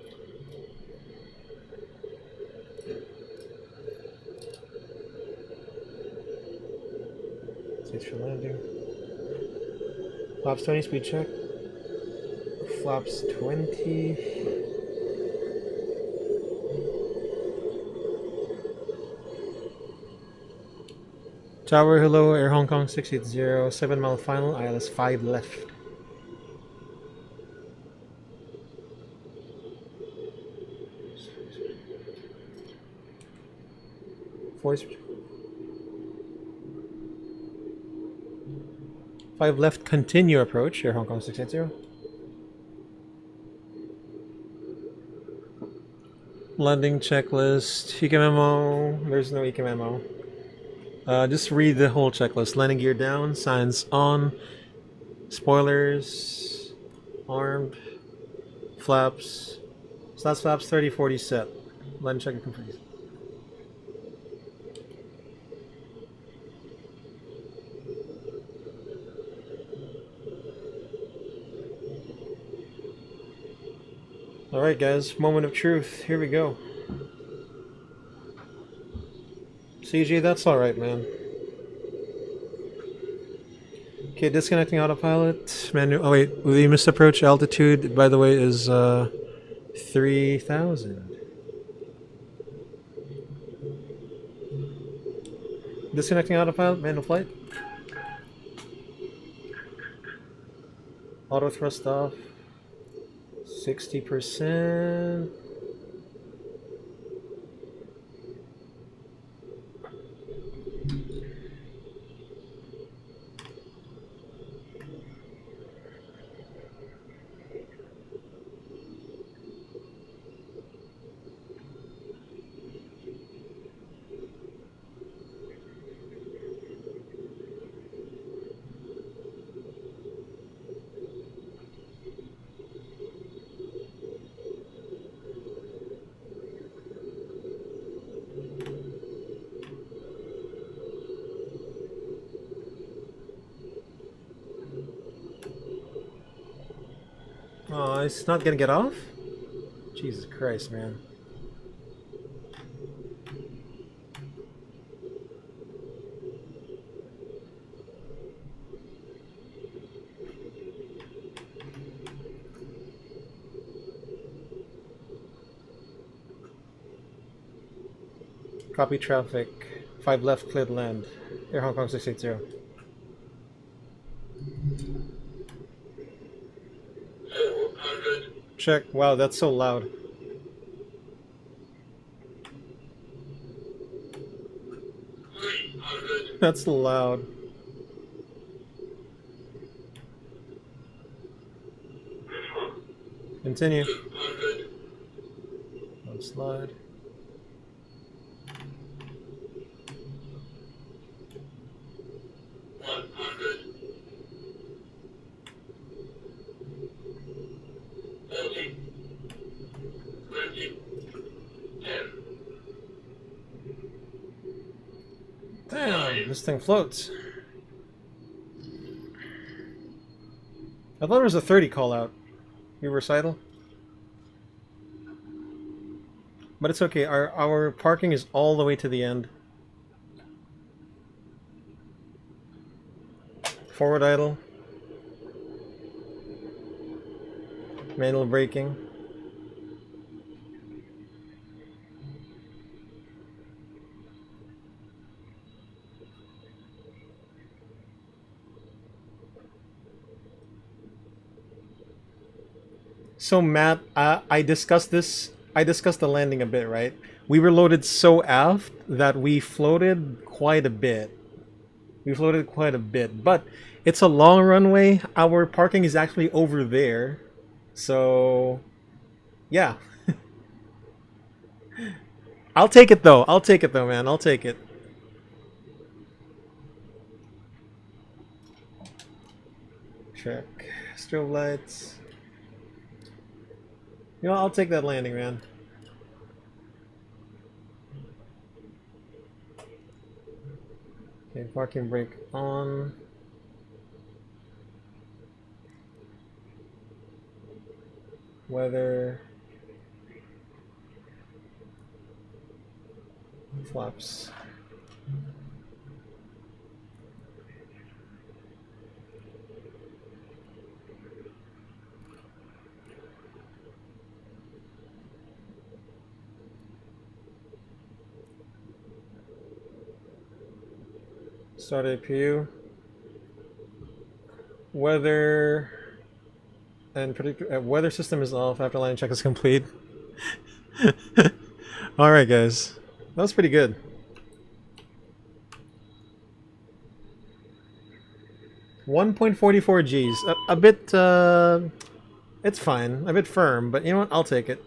Stage for landing. Flaps 20, speed check. Flaps 20. Tower, hello, Air Hong Kong 680, 7 mile final, ILS 5 left. Voice. 5 left, continue approach, Air Hong Kong 680. Landing checklist, ECA memo, there's no ECA memo. Just read the whole checklist. Landing gear down, signs on, spoilers, armed, flaps, slats flaps 30-40 set. Landing check complete. Alright guys, moment of truth. Here we go. CJ, that's alright, man. Okay, disconnecting autopilot. Manual. Oh wait, the missed approach altitude, by the way, is 3,000. Disconnecting autopilot. Manual flight. Auto thrust off. 60%. Oh, it's not gonna get off? Jesus Christ, man. Copy traffic. 5 left, cleared land. Air Hong Kong 680. Check. Wow, that's so loud. That's loud. Continue. Don't slide. Damn, this thing floats. I thought it was a 30 call out. Your recital. But it's okay, our parking is all the way to the end. Forward idle. Manual braking. So Matt, I discussed this. I discussed the landing a bit, right? We were loaded so aft that we floated quite a bit. But it's a long runway. Our parking is actually over there. So, yeah. I'll take it though. Man. I'll take it. Check. Strobe lights. You know, I'll take that landing, man. Okay, parking brake on. Weather. Flaps. Start APU. Weather and weather system is off after landing check is complete. All right, guys, that was pretty good. $1.44 Gs, a bit. It's fine, a bit firm, but you know what? I'll take it.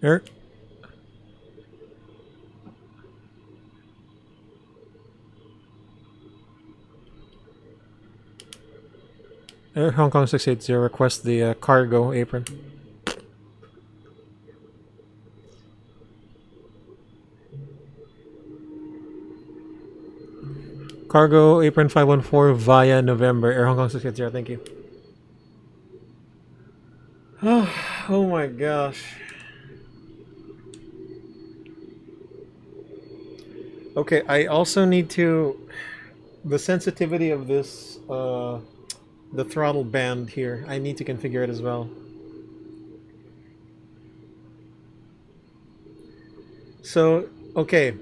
Eric? Air Hong Kong 680, request the cargo apron. Cargo apron 514 via November. Air Hong Kong 680. Thank you. Oh my gosh. Okay, I also need to... The sensitivity of this, the throttle band here, I need to configure it as well. So, okay,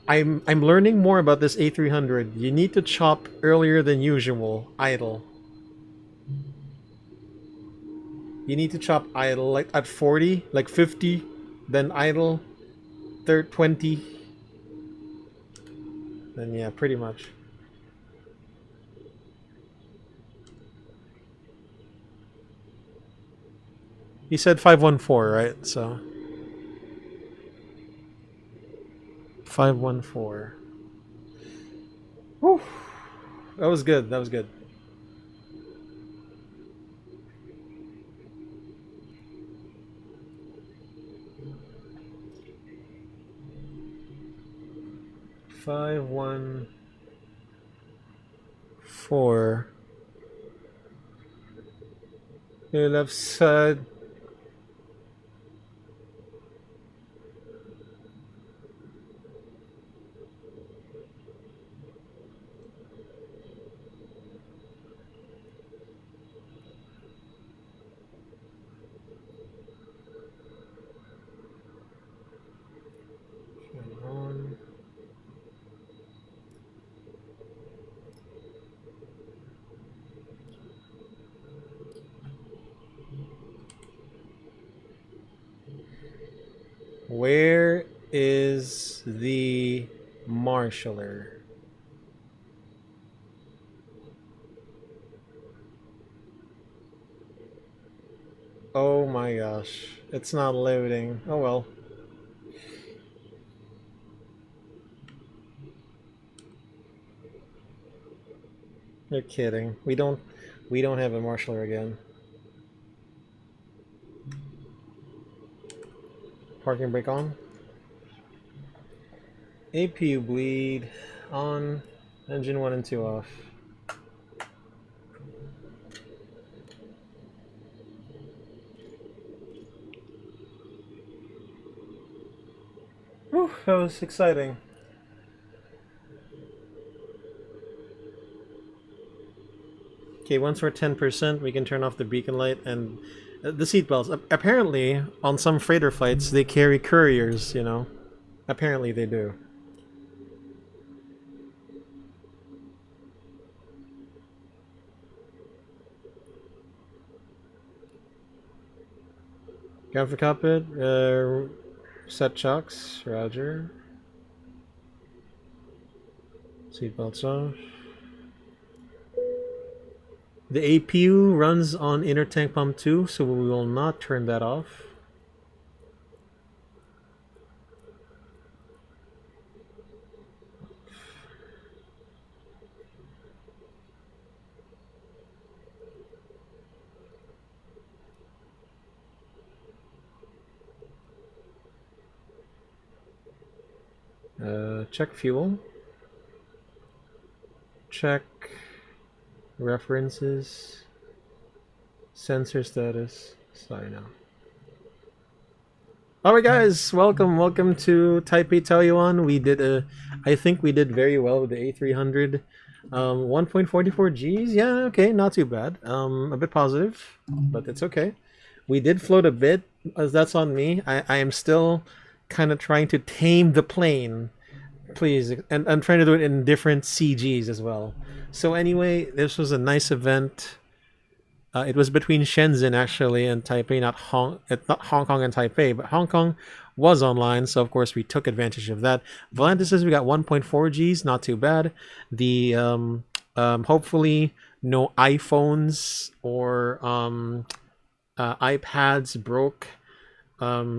I'm learning more about this A300. You need to chop earlier than usual, idle. You need to chop idle, like at 40, like 50, then idle, 20, then yeah, pretty much. He said 514, right? So 514. Whew. That was good. That was good. Five, 1, 4. Your left side. On. Where is the marshaller? Oh my gosh, it's not loading. Oh well. You're kidding. We don't have a marshaller again. Parking brake on. APU bleed on. Engine 1 and 2 off. Whew, that was exciting. Okay, once we're 10%, we can turn off the beacon light and the seatbelts. Apparently, on some freighter flights, they carry couriers, you know. Apparently they do. Ground for cockpit, set chocks, roger. Seatbelts off. The APU runs on inner tank pump 2, so we will not turn that off. Check fuel. Check references. Sensor status. Sorry now. Alright guys, welcome to Taipei Taoyuan. We did I think we did very well with the A300. 1.44 Gs, yeah, okay, not too bad. A bit positive, but it's okay. We did float a bit, as that's on me. I am still kind of trying to tame the plane. Please, and I'm trying to do it in different CGs as well. So anyway, this was a nice event. It was between Shenzhen actually and Taipei, not Hong Kong and Taipei, but Hong Kong was online, so of course we took advantage of that. Volantis says we got 1.4 Gs, not too bad. The hopefully no iPhones or iPads broke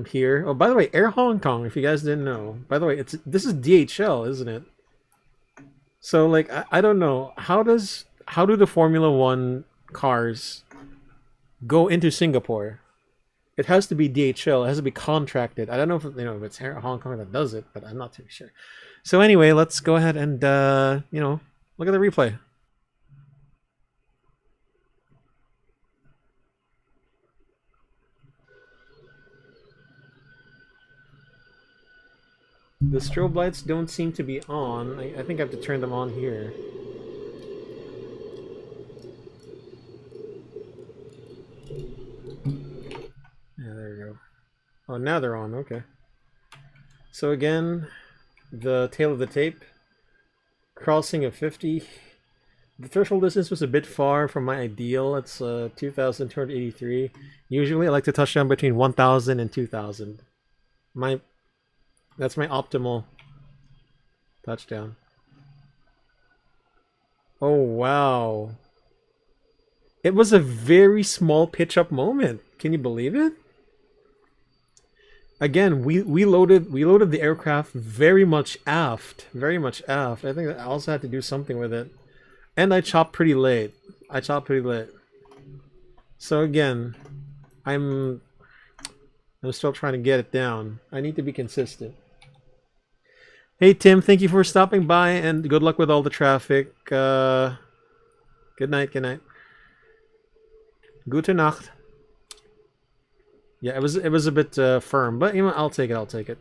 here. Oh, by the way, Air Hong Kong, if you guys didn't know, by the way, this is DHL, isn't it? So like I don't know, how do the Formula One cars go into Singapore? It has to be DHL. It has to be contracted. I don't know if if it's Hong Kong that does it, but I'm not too sure. So anyway, let's go ahead and Look at the replay. The strobe lights don't seem to be on. I think I have to turn them on here. Yeah, there we go. Oh, now they're on. Okay. So again, the tail of the tape. Crossing of 50. The threshold distance was a bit far from my ideal. It's 2,283. Usually I like to touch down between 1,000 and 2,000. That's my optimal touchdown. Oh, wow. It was a very small pitch up moment. Can you believe it? Again, we loaded the aircraft very much aft. Very much aft. I think I also had to do something with it. And I chopped pretty late. So again, I'm still trying to get it down. I need to be consistent. Hey Tim, thank you for stopping by and good luck with all the traffic. Good night, good night. Gute Nacht. Yeah, it was a bit firm, but you know, I'll take it.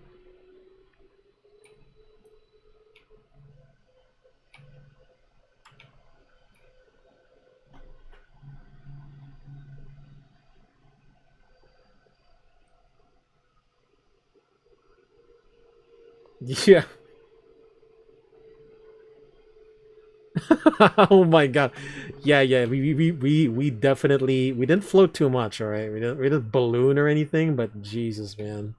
Yeah. Oh my god. Yeah, we definitely we didn't float too much, all right? We didn't balloon or anything, but Jesus, man.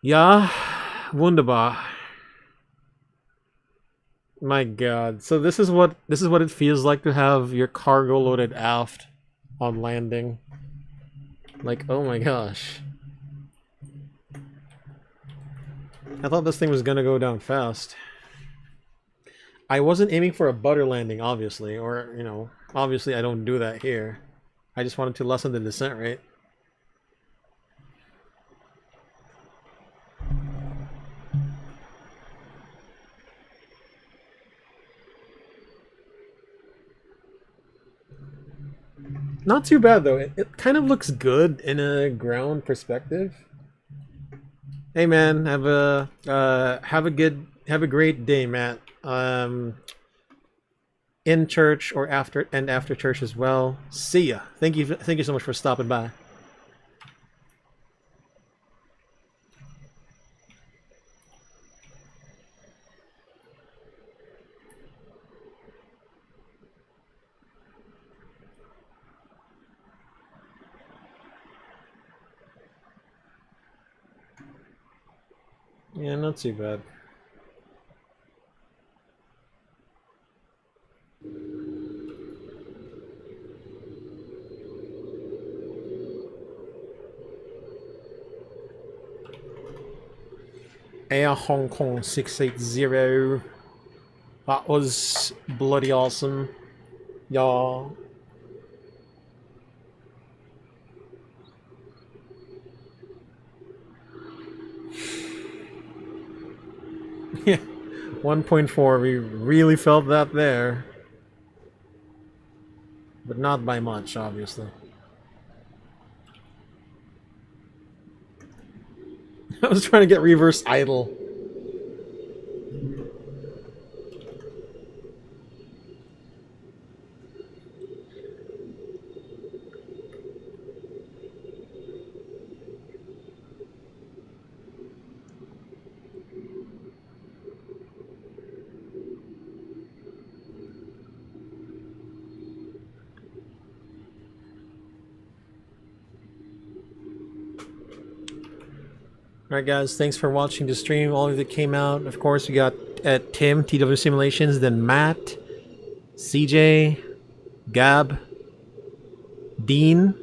Ja, wunderbar. My god. So this is what it feels like to have your cargo loaded aft on landing. Like, oh my gosh. I thought this thing was gonna go down fast. I wasn't aiming for a butter landing, obviously, or, you know, obviously I don't do that here. I just wanted to lessen the descent rate. Not too bad though. It kind of looks good in a ground perspective. Hey man, have a great day, Matt. In church or after church as well. See ya. Thank you so much for stopping by. Yeah, not too bad. Air Hong Kong 680. That was bloody awesome. Y'all. Yeah, 1.4, we really felt that there. But not by much, obviously. I was trying to get reverse idle. Alright guys, thanks for watching the stream, all of you that came out. Of course, we got Tim, TW Simulations, then Matt, CJ, Gab, Dean,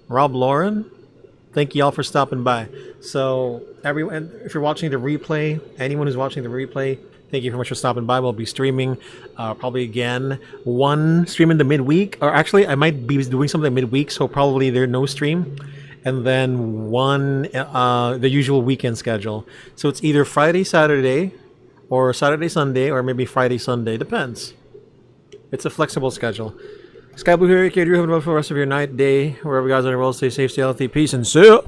Rob Lauren. Thank you all for stopping by. So, everyone, if you're watching the replay, anyone who's watching the replay, thank you very much for stopping by. We'll be streaming probably again one stream in the midweek, or actually I might be doing something midweek, so probably there's no stream. and then one the usual weekend schedule. So it's either Friday, Saturday, or Saturday, Sunday, or maybe Friday, Sunday. Depends. It's a flexible schedule. SkyBloo here, AK Drew. Have a wonderful rest of your night, day, wherever you guys are in the world. Stay safe, stay healthy. Peace and see ya.